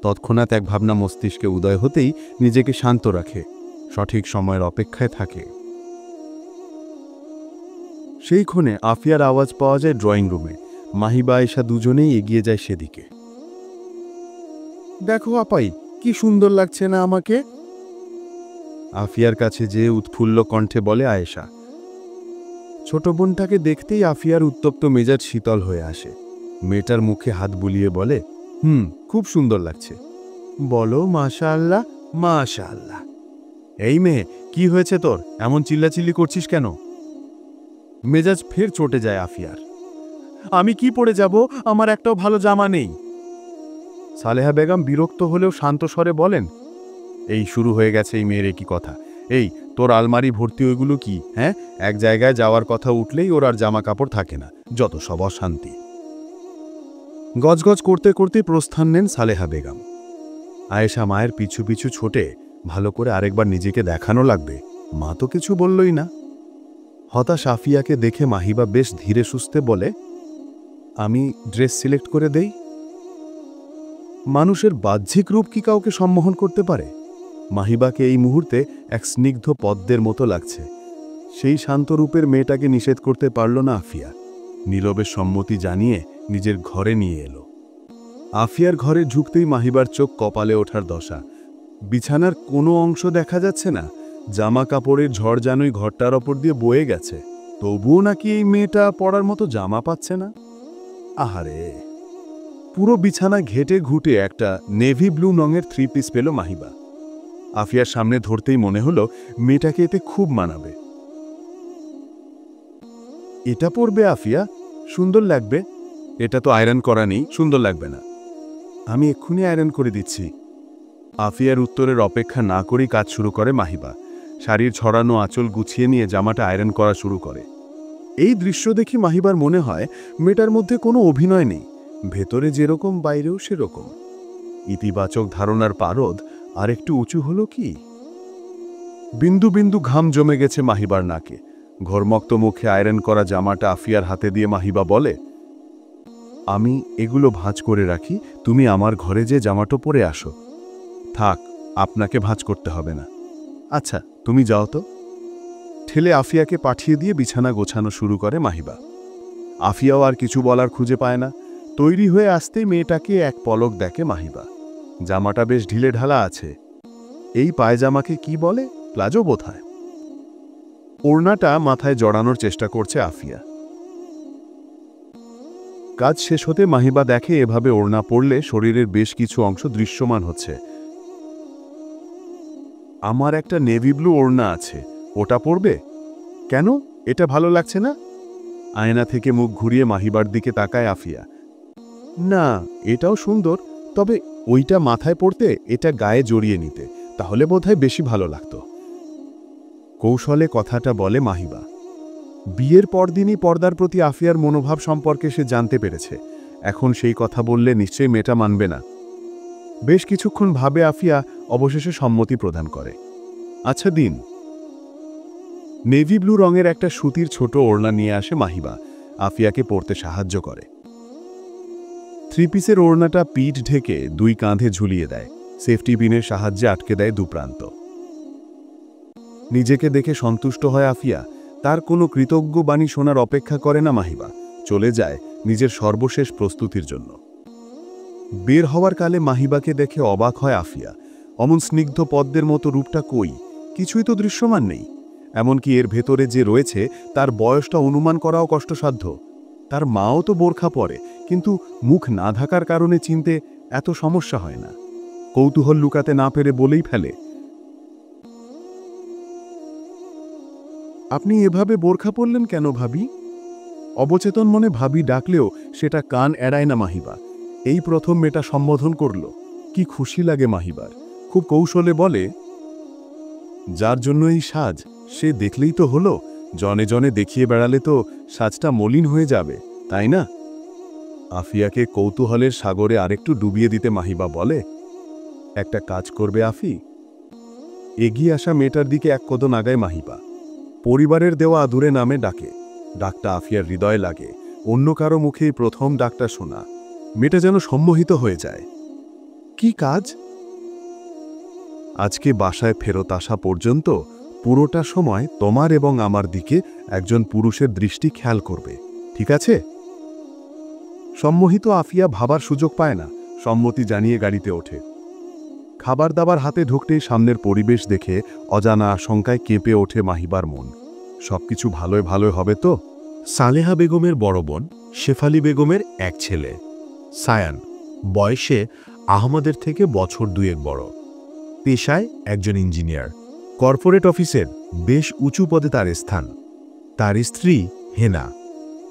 S4: তৎক্ষণাৎ এক ভাবনা মস্তিষ্কে উদয় হতেই নিজেকে শান্ত রাখে, সঠিক সময়ের অপেক্ষায় থাকে। সেই ক্ষণে আফিয়ার আওয়াজ পাওয়া যায় ড্রয়িং রুমে। মাহিবা আয়েশা দুজনেই এগিয়ে যায় সেদিকে। দেখো আপাই, কি সুন্দর লাগছে না আমাকে? আফিয়ার কাছে যে উৎফুল্ল কণ্ঠে বলে আয়েশা। ছোট বোনটাকে দেখতেই আফিয়ার উত্তপ্ত মেজাজ শীতল হয়ে আসে। মেয়েটার মুখে হাত বুলিয়ে বলে, খুব সুন্দর লাগছে। বলো মাশাআল্লাহ, মাশাআল্লাহ। এই মেয়ে, কি হয়েছে তোর? এমন চিল্লাচিল্লি করছিস কেন? মেজাজ ফের চটে যায় আফিয়ার। আমি কি পরে যাব? আমার একটাও ভালো জামা নেই। সালেহা বেগম বিরক্ত হলেও শান্ত স্বরে বলেন, এই শুরু হয়ে গেছে এই মেয়ের কি কথা। এই তোর আলমারি ভর্তি ওইগুলো কি? হ্যাঁ, এক জায়গায় যাওয়ার কথা উঠলেই ওর আর জামা কাপড় থাকে না। যত সব অশান্তি। গজগজ করতে করতে প্রস্থান নেন সালেহা বেগম। আয়েশা মায়ের পিছু পিছু ছোটে, ভালো করে আরেকবার নিজেকে দেখানো লাগবে। মা তো কিছু বললই না। হতাশ আফিয়াকে দেখে মাহিবা বেশ ধীরে সুস্থে বলে, আমি ড্রেস সিলেক্ট করে দেই। মানুষের বাহ্যিক রূপ কি কাউকে সম্মোহন করতে পারে? মাহিবাকে এই মুহূর্তে এক স্নিগ্ধ পদ্মের মতো লাগছে। সেই শান্ত রূপের মেয়েটাকে নিষেধ করতে পারল না আফিয়া। নীরবের সম্মতি জানিয়ে নিজের ঘরে নিয়ে এলো। আফিয়ার ঘরে ঝুঁকতেই মাহিবার চোখ কপালে ওঠার দশা। বিছানার কোনো অংশ দেখা যাচ্ছে না, জামা কাপড়ের ঝড় যেনই ঘরটার ওপর দিয়ে বয়ে গেছে। তবুও নাকি এই মেয়েটা পরার মতো জামা পাচ্ছে না। আহারে, পুরো বিছানা ঘেটে ঘুটে একটা নেভি ব্লু রঙের 3 পিস পেল মাহিবা। আফিয়ার সামনে ধরতেই মনে হলো মেয়েটাকে এতে খুব মানাবে। এটা পরবে আফিয়া, সুন্দর লাগবে। এটা তো আয়রন করা নেই, সুন্দর লাগবে না। আমি এক্ষুনি আয়রন করে দিচ্ছি। আফিয়ার উত্তরের অপেক্ষা না করেই কাজ শুরু করে মাহিবা। শাড়ির ছড়ানো আঁচল গুছিয়ে নিয়ে জামাটা আয়রন করা শুরু করে। এই দৃশ্য দেখি মাহিবার মনে হয় মেয়েটার মধ্যে কোনো অভিনয় নেই, ভেতরে যেরকম বাইরেও সেরকম। ইতিবাচক ধারণার পারদ আর একটু উঁচু হলো কি? বিন্দু বিন্দু ঘাম জমে গেছে মাহিবার নাকে। ঘরমক্ত মুখে আয়রন করা জামাটা আফিয়ার হাতে দিয়ে মাহিবা বলে, আমি এগুলো ভাঁজ করে রাখি, তুমি আমার ঘরে যে জামাটো পরে আসো। থাক, আপনাকে ভাঁজ করতে হবে না। আচ্ছা, তুমি যাও তো। ঠেলে আফিয়াকে পাঠিয়ে দিয়ে বিছানা গোছানো শুরু করে মাহিবা। আফিয়াও আর কিছু বলার খুঁজে পায় না। তৈরি হয়ে আসতেই মেয়েটাকে এক পলক দেখে মাহিবা। জামাটা বেশ ঢিলে ঢালা আছে। এই পায়জামাকে কি বলে? প্লাজো বোধহয়। ওড়নাটা মাথায় জড়ানোর চেষ্টা করছে আফিয়া। কাজ শেষ হতে মাহিবা দেখে এভাবে ওড়না পরলে শরীরের বেশ কিছু অংশ দৃশ্যমান হচ্ছে। আমার একটা নেভি ব্লু ওড়না আছে, ওটা পরবে? কেন, এটা ভালো লাগছে না? আয়না থেকে মুখ ঘুরিয়ে মাহিবার দিকে তাকায় আফিয়া। না, এটাও সুন্দর, তবে ওইটা মাথায় পড়তে এটা গায়ে জড়িয়ে নিতে, তাহলে বোধহয় বেশি ভালো লাগতো। কৌশলে কথাটা বলে মাহিবা। বিয়ের পরদিনই পর্দার প্রতি আফিয়ার মনোভাব সম্পর্কে সে জানতে পেরেছে। এখন সেই কথা বললে নিশ্চয়ই মেয়েটা মানবে না। বেশ কিছুক্ষণ ভাবে আফিয়া অবশেষে সম্মতি প্রদান করে। আচ্ছা দিন। নেভি ব্লু রঙের একটা সুতির ছোট ওড়না নিয়ে আসে মাহিবা, আফিয়াকে পরতে সাহায্য করে। 3 পিসের ওড়নাটা পিঠ ঢেকে 2 কাঁধে ঝুলিয়ে দেয়, সেফটি পিনের সাহায্যে আটকে দেয় দুপ্রান্ত। নিজেকে দেখে সন্তুষ্ট হয় আফিয়া। তার কোনো কৃতজ্ঞ বাণী শোনার অপেক্ষা করে না মাহিবা, চলে যায় নিজের সর্বশেষ প্রস্তুতির জন্য। বের হওয়ার কালে মাহিবাকে দেখে অবাক হয় আফিয়া। অমন স্নিগ্ধ পদ্মের মতো রূপটা কই, কিছুই তো দৃশ্যমান নেই। এমনকি এর ভেতরে যে রয়েছে তার বয়সটা অনুমান করাও কষ্টসাধ্য। তার মাও তো বোরখা পরে, কিন্তু মুখ না ঢাকার কারণে চিনতে এত সমস্যা হয় না। কৌতূহল লুকাতে না পেরে বলেই ফেলে, আপনি এভাবে বোরখা পরলেন কেন ভাবি? অবচেতন মনে ভাবি ডাকলেও সেটা কান এড়ায় না মাহিবা। এই প্রথম মেয়েটা সম্বোধন করল। কি খুশি লাগে মাহিবার। খুব কৌশলে বলে, যার জন্য এই সাজ সে দেখলেই তো হলো, জনে জনে দেখিয়ে বেড়ালে তো সাজটা মলিন হয়ে যাবে, তাই না? আফিয়াকে কৌতূহলের সাগরে আরেকটু ডুবিয়ে দিতে মাহিবা বলে, একটা কাজ করবে আফি? এগিয়ে আসা মেয়েটার দিকে এক কদম আগায় মাহিবা। পরিবারের দেওয়া আদুরে নামে ডাকে। ডাকটা আফিয়ার হৃদয়ে লাগে। অন্য কারো মুখেই প্রথম ডাকটা শোনা। মেয়েটা যেন সম্মোহিত হয়ে যায়। কি কাজ? আজকে বাসায় ফেরত আসা পর্যন্ত পুরোটা সময় তোমার এবং আমার দিকে একজন পুরুষের দৃষ্টি খেয়াল করবে, ঠিক আছে? সম্মোহিত আফিয়া ভাবার সুযোগ পায় না, সম্মতি জানিয়ে গাড়িতে ওঠে। খাবার দাবার হাতে ঢুকতেই সামনের পরিবেশ দেখে অজানা আশঙ্কায় কেঁপে ওঠে মাহিবার মন। সবকিছু ভালোই ভালোই হবে তো?
S5: সালেহা বেগমের বড় বোন শেফালি বেগমের এক ছেলে সায়ান, বয়সে আহমদের থেকে বছর 2 বড়, পেশায় একজন ইঞ্জিনিয়ার। কর্পোরেট অফিসের বেশ উঁচু পদে তার স্থান। তার স্ত্রী হেনা।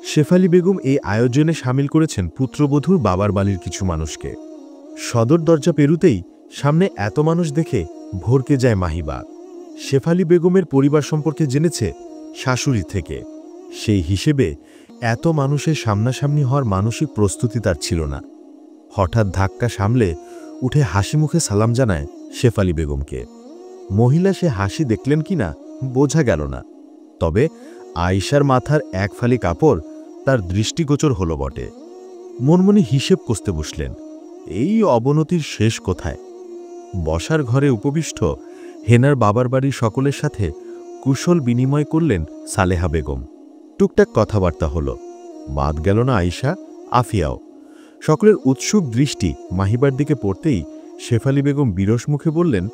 S5: শেফালি বেগম এই আয়োজনে সামিল করেছেন পুত্রবধূর বাবার বাড়ির কিছু মানুষকে। সদর দরজা পেরুতেই সামনে এত মানুষ দেখে ভরকে যায় মাহিবা। শেফালি বেগমের পরিবার সম্পর্কে জেনেছে শাশুড়ি থেকে। সেই হিসেবে এত মানুষের সামনাসামনি হওয়ার মানসিক প্রস্তুতি তার ছিল না। হঠাৎ ধাক্কা সামলে উঠে হাসি মুখে সালাম জানায় শেফালি বেগমকে। মহিলা সে হাসি দেখলেন কিনা বোঝা গেল না, তবে আয়েশার মাথার এক ফালি কাপড় তার দৃষ্টিগোচর হল বটে। মনমনে হিসেব কষতে বসলেন, এই অবনতির শেষ কোথায়? বসার ঘরে উপবিষ্ট হেনার বাবার বাড়ির সকলের সাথে কুশল বিনিময় করলেন সালেহা বেগম। টুকটাক কথাবার্তা হলো। বাদ গেল না আয়েশা, আফিয়াও। সকলের উৎসুক দৃষ্টি মাহিবার দিকে পড়তেই শেফালি বেগম বিরস মুখে বললেন,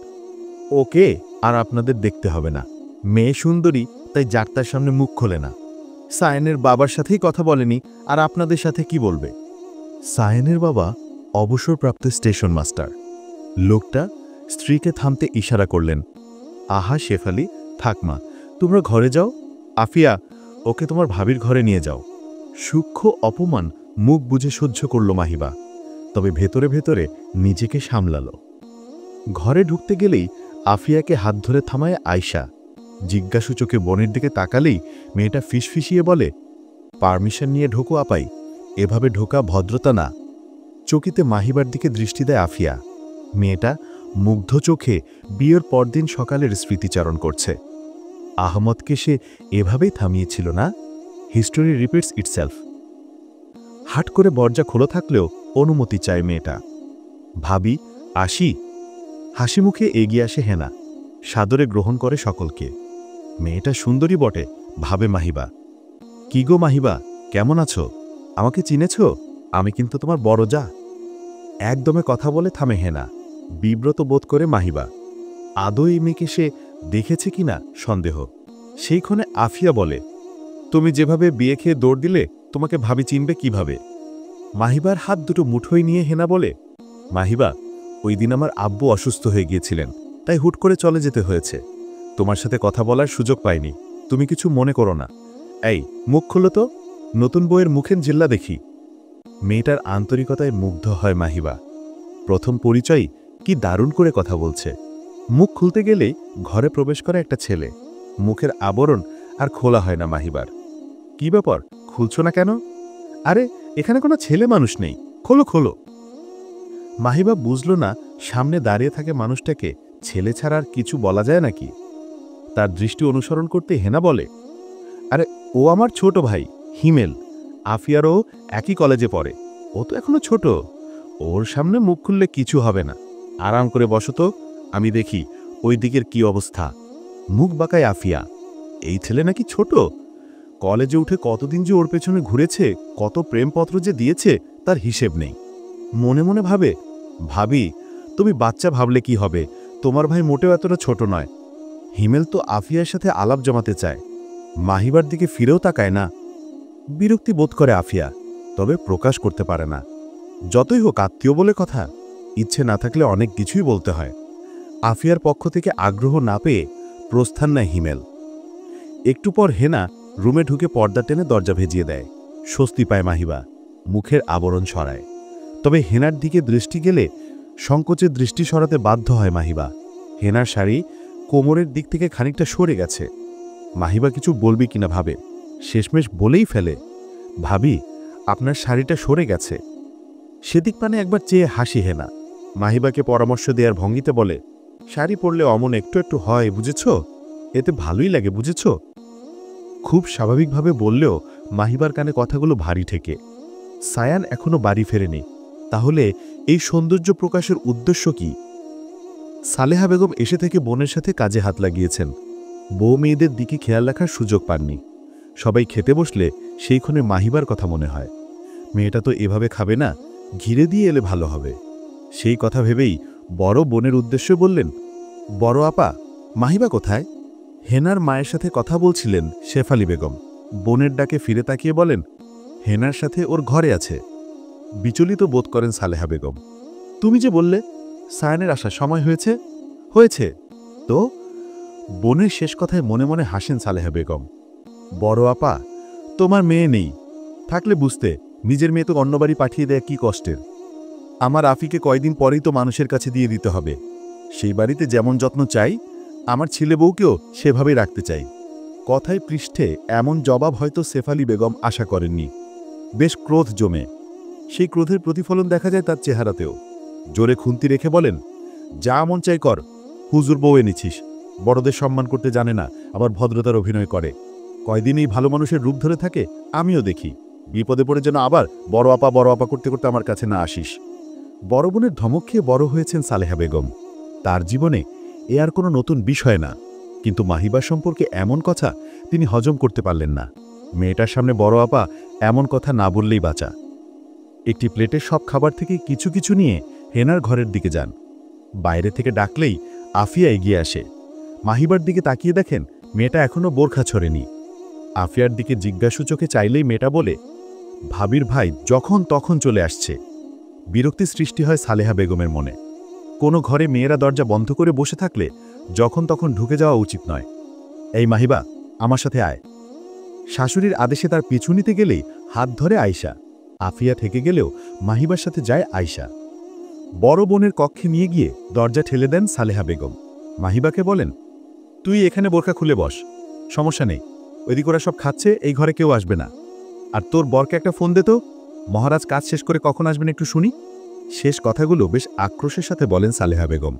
S5: ওকে আর আপনাদের দেখতে হবে না। মেয়ে সুন্দরী, তাই যাত্রার সামনে মুখ খোলে না। সায়েনের বাবার সাথেই কথা বলেনি, আর আপনাদের সাথে কি বলবে? সায়েনের বাবা অবসরপ্রাপ্ত স্টেশন মাস্টার। লোকটা স্ত্রীকে থামতে ইশারা করলেন। আহা শেফালি, থাক মা, তোমরা ঘরে যাও। আফিয়া, ওকে তোমার ভাবির ঘরে নিয়ে যাও। সূক্ষ্ম অপমান মুখ বুজে সহ্য করল মাহিবা, তবে ভেতরে ভেতরে নিজেকে সামলাল। ঘরে ঢুকতে গেলেই আফিয়াকে হাত ধরে থামায় আয়শা। জিজ্ঞাসু চোখে বোনের দিকে তাকালেই মেয়েটা ফিসফিসিয়ে বলে, পারমিশন নিয়ে ঢোকো আপাই, এভাবে ঢোকা ভদ্রতা না। চকিতে মাহিবার দিকে দৃষ্টি দেয় আফিয়া। মেয়েটা মুগ্ধ চোখে বিয়ের পরদিন সকালের স্মৃতিচারণ করছে। আহমদকে সে এভাবেই থামিয়েছিল না? History repeats itself. হাট করে দরজা খোলা থাকলেও অনুমতি চায় মেয়েটা। ভাবি, আসি। হাসি মুখে এগিয়ে আসে হেনা, সাদরে গ্রহণ করে সকলকে। মেয়েটা সুন্দরী বটে, ভাবে মাহিবা। কি গো মাহিবা, কেমন আছো? আমাকে চিনেছ? আমি কিন্তু তোমার বড় যা। একদমে কথা বলে থামে হেনা। বিব্রত বোধ করে মাহিবা। আদৌ এই মেয়েকে সে দেখেছে কিনা সন্দেহ। সেইক্ষণে আফিয়া বলে, তুমি যেভাবে বিয়ে খেয়ে দৌড় দিলে, তোমাকে ভাবি চিনবে কিভাবে? মাহিবার হাত দুটো মুঠোয় নিয়ে হেনা বলে, মাহিবা, ওই দিন আমার আব্বু অসুস্থ হয়ে গিয়েছিলেন, তাই হুট করে চলে যেতে হয়েছে। তোমার সাথে কথা বলার সুযোগ পাইনি, তুমি কিছু মনে করো না। এই মুখ খুলো তো, নতুন বইয়ের মুখের জিল্লা দেখি। মেয়েটার আন্তরিকতায় মুগ্ধ হয় মাহিবা। প্রথম পরিচয় কি দারুণ করে কথা বলছে। মুখ খুলতে গেলেই ঘরে প্রবেশ করে একটা ছেলে। মুখের আবরণ আর খোলা হয় না মাহিবার। কি ব্যাপার, খুলছো না কেন? আরে এখানে কোনো ছেলে মানুষ নেই, খোলো খোলো। মাহিবা বুঝল না সামনে দাঁড়িয়ে থাকে মানুষটাকে ছেলে ছাড়া আর কিছু বলা যায় নাকি। তার দৃষ্টি অনুসরণ করতে হেনা বলে, আরে ও আমার ছোট ভাই হিমেল। আফিয়ারও একই কলেজে পড়ে। ও তো এখনো ছোট, ওর সামনে মুখ খুললে কিছু হবে না। আরাম করে বসো তো, আমি দেখি ওই দিকের কি অবস্থা। মুখ বাঁকায় আফিয়া। এই ছেলে নাকি ছোট? কলেজে উঠে কতদিন যে ওর পেছনে ঘুরেছে, কত প্রেমপত্র যে দিয়েছে তার হিসেব নেই। মনে মনে ভাবে, ভাবি তুমি বাচ্চা ভাবলে কি হবে, তোমার ভাই মোটেও এতটা ছোট নয়। হিমেল তো আফিয়ার সাথে আলাপ জমাতে চায়, মাহিবার দিকে ফিরেও তাকায় না। বিরক্তি বোধ করে আফিয়া, তবে প্রকাশ করতে পারে না। যতই হোক আত্মীয় বলে কথা, ইচ্ছে না থাকলে অনেক কিছুই বলতে হয়। আফিয়ার পক্ষ থেকে আগ্রহ না পেয়ে প্রস্থান নেয় হিমেল। একটু পর হেনা রুমে ঢুকে পর্দা টেনে দরজা ভেজিয়ে দেয়। স্বস্তি পায় মাহিবা, মুখের আবরণ সরায়। তবে হেনার দিকে দৃষ্টি গেলে সংকোচের দৃষ্টি সরাতে বাধ্য হয় মাহিবা। হেনার শাড়ি কোমরের দিক থেকে খানিকটা সরে গেছে। মাহিবা কিছু বলবি কিনা ভাবে, শেষমেশ বলেই ফেলে, ভাবি আপনার শাড়িটা সরে গেছে। সেদিক পানে একবার চেয়ে হাসি হেনা। মাহিবাকে পরামর্শ দেওয়ার ভঙ্গিতে বলে, শাড়ি পরলে অমন একটু একটু হয়, বুঝেছ? এতে ভালোই লাগে, বুঝেছ? খুব স্বাভাবিকভাবে বললেও মাহিবার কানে কথাগুলো ভারী ঠেকে। সায়ান এখনো বাড়ি ফেরেনি, তাহলে এই সৌন্দর্য প্রকাশের উদ্দেশ্য কি? সালেহা বেগম এসে থেকে বোনের সাথে কাজে হাত লাগিয়েছেন। বউ মেয়েদের দিকে খেয়াল রাখার সুযোগ পাননি। সবাই খেতে বসলে সেইক্ষণে মাহিবার কথা মনে হয়। মেয়েটা তো এভাবে খাবে না, ঘিরে দিয়ে এলে ভালো হবে। সেই কথা ভেবেই বড় বোনের উদ্দেশ্যে বললেন, বড় আপা, মাহিবা কোথায়? হেনার মায়ের সাথে কথা বলছিলেন শেফালি বেগম। বোনের ডাকে ফিরে তাকিয়ে বলেন, হেনার সাথে ওর ঘরে আছে। বিচলিত বোধ করেন সালেহা বেগম। তুমি যে বললে সায়ানের আসার সময় হয়েছে। হয়েছে তো? বোনের শেষ কথায় মনে মনে হাসেন সালেহা বেগম। বড় আপা, তোমার মেয়ে নেই, থাকলে বুঝতে নিজের মেয়ে তো অন্য বাড়ি পাঠিয়ে দেয়া কি কষ্টের। আমার আফিকে কয়দিন পরেই তো মানুষের কাছে দিয়ে দিতে হবে। সেই বাড়িতে যেমন যত্ন চাই, আমার ছেলে বউকেও সেভাবেই রাখতে চাই। কথায় পৃষ্ঠে এমন জবাব হয়তো শেফালি বেগম আশা করেননি। বেশ ক্রোধ জমে। সেই ক্রোধের প্রতিফলন দেখা যায় তার চেহারাতেও। জোরে খুন্তি রেখে বলেন, যা মন চাই কর, হুজুর বউ এনেছিস। বড়দের সম্মান করতে জানে না, আবার ভদ্রতার অভিনয় করে। কয়দিন এই ভালো মানুষের রূপ ধরে থাকে, আমিও দেখি। বিপদে পড়ে যেন আবার বড় আপা করতে করতে আমার কাছে না আসিস। বড় বোনের ধমক খেয়ে বড় হয়েছেন সালেহা বেগম। তার জীবনে এ আর কোনো নতুন বিষয় না,
S2: কিন্তু মাহিবার সম্পর্কে এমন কথা তিনি হজম করতে পারলেন না। মেয়েটার সামনে বড় আপা এমন কথা না বললেই বাঁচা। একটি প্লেটের সব খাবার থেকে কিছু কিছু নিয়ে হেনার ঘরের দিকে যান। বাইরে থেকে ডাকলেই আফিয়া এগিয়ে আসে। মাহিবার দিকে তাকিয়ে দেখেন মেয়েটা এখনো বোরখা ছড়েনি। আফিয়ার দিকে জিজ্ঞাসু চোখে চাইলেই মেয়েটা বলে, ভাবির ভাই যখন তখন চলে আসছে। বিরক্তি সৃষ্টি হয় সালেহা বেগমের মনে। কোনো ঘরে মেয়েরা দরজা বন্ধ করে বসে থাকলে যখন তখন ঢুকে যাওয়া উচিত নয়। এই মাহিবা, আমার সাথে আয়। শাশুড়ির আদেশে তার পিছু নিতে গেলেই হাত ধরে আয়শা। আফিয়া থেকে গেলেও মাহিবার সাথে যায় আয়শা। বড় বোনের কক্ষে নিয়ে গিয়ে দরজা ঠেলে দেন সালেহা বেগম। মাহিবাকে বলেন, তুই এখানে বোরকা খুলে বস, সমস্যা নেই। ওইদিকে ওরা সব খাচ্ছে, এই ঘরে কেউ আসবে না। আর তোর বরকে একটা ফোন দে তো, মহারাজ কাজ শেষ করে কখন আসবেন একটু শুনি। শেষ কথাগুলো বেশ আক্রোশের সাথে বলেন সালেহা বেগম।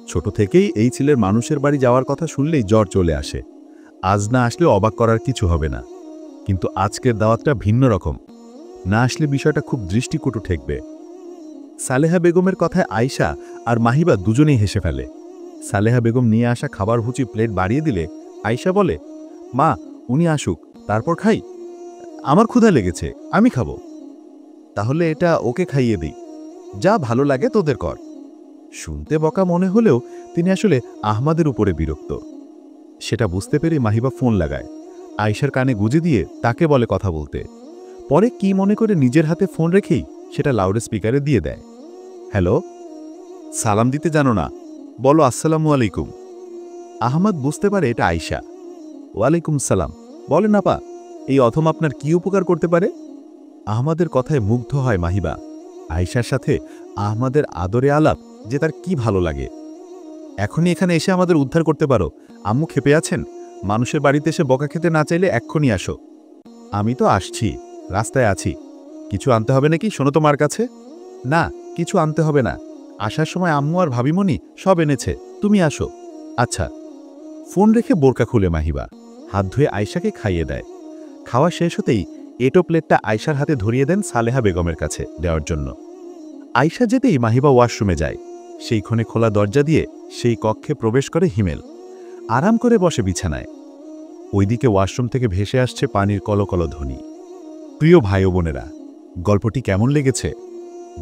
S2: ছোট থেকেই এই ছেলের মানুষের বাড়ি যাওয়ার কথা শুনলেই জ্বর চলে আসে। আজ না আসলে অবাক করার কিছু হবে না, কিন্তু আজকের দাওয়াতটা ভিন্ন রকম। না আসলে বিষয়টা খুব দৃষ্টিকটু ঠেকবে। সালেহা বেগমের কথায় আয়শা আর মাহিবা দুজনেই হেসে ফেলে। সালেহা বেগম নিয়ে আসা খাবার ভুচি প্লেট বাড়িয়ে দিলে আয়শা বলে, মা উনি আসুক, তারপর খাই। আমার ক্ষুধা লেগেছে, আমি খাবো। তাহলে এটা ওকে খাইয়ে দিই, যা ভালো লাগে তোদের কর। শুনতে বকা মনে হলেও তিনি আসলে আহমাদের উপরে বিরক্ত। সেটা বুঝতে পেরে মাহিবা ফোন লাগায়। আয়শার কানে গুজে দিয়ে তাকে বলে কথা বলতে। পরে কি মনে করে নিজের হাতে ফোন রেখেই সেটা লাউড স্পিকারে দিয়ে দেয়। হ্যালো, সালাম দিতে জানো না, বলো আসসালামু আলাইকুম। আহমদ বুঝতে পারে এটা আয়শা। ওয়ালাইকুম সালাম, বলেন আপা, এই অথম আপনার কি উপকার করতে পারে? আহমদের কথায় মুগ্ধ হয় মাহিবা। আয়শার সাথে আহমদের আদরে আলাপ যে তার কি ভালো লাগে। এখনই এখানে এসে আমাদের উদ্ধার করতে পারো। আম্মু খেপে আছেন, মানুষের বাড়িতে এসে বকা খেতে না চাইলে এক্ষুনি আসো। আমি তো আসছি, রাস্তায় আছি। কিছু আনতে হবে নাকি শোনো তোমার কাছে? না, কিছু আনতে হবে না, আসার সময় আম্মু আর ভাবিমণি সব এনেছে, তুমি আসো। আচ্ছা। ফোন রেখে বোরকা খুলে মাহিবা হাত ধুয়ে আয়শাকে খাইয়ে দেয়। খাওয়া শেষ হতেই এটো প্লেটটা আয়শার হাতে ধরিয়ে দেন সালেহা বেগমের কাছে দেওয়ার জন্য। আয়শা যেতেই মাহিবা ওয়াশরুমে যায়। সেইক্ষণে খোলা দরজা দিয়ে সেই কক্ষে প্রবেশ করে হিমেল। আরাম করে বসে বিছানায়। ওইদিকে ওয়াশরুম থেকে ভেসে আসছে পানির কলকল ধ্বনি। প্রিয় ভাই ও বোনেরা, গল্পটি কেমন লেগেছে?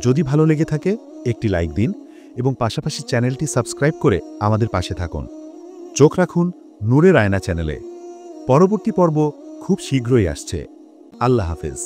S2: যদি ভালো লেগে থাকে একটি লাইক দিন এবং পাশাপাশি চ্যানেলটি সাবস্ক্রাইব করে আমাদের পাশে থাকুন। চোখ রাখুন নূরের আয়না চ্যানেলে। পরবর্তী পর্ব খুব শীঘ্রই আসছে। আল্লাহ হাফেজ।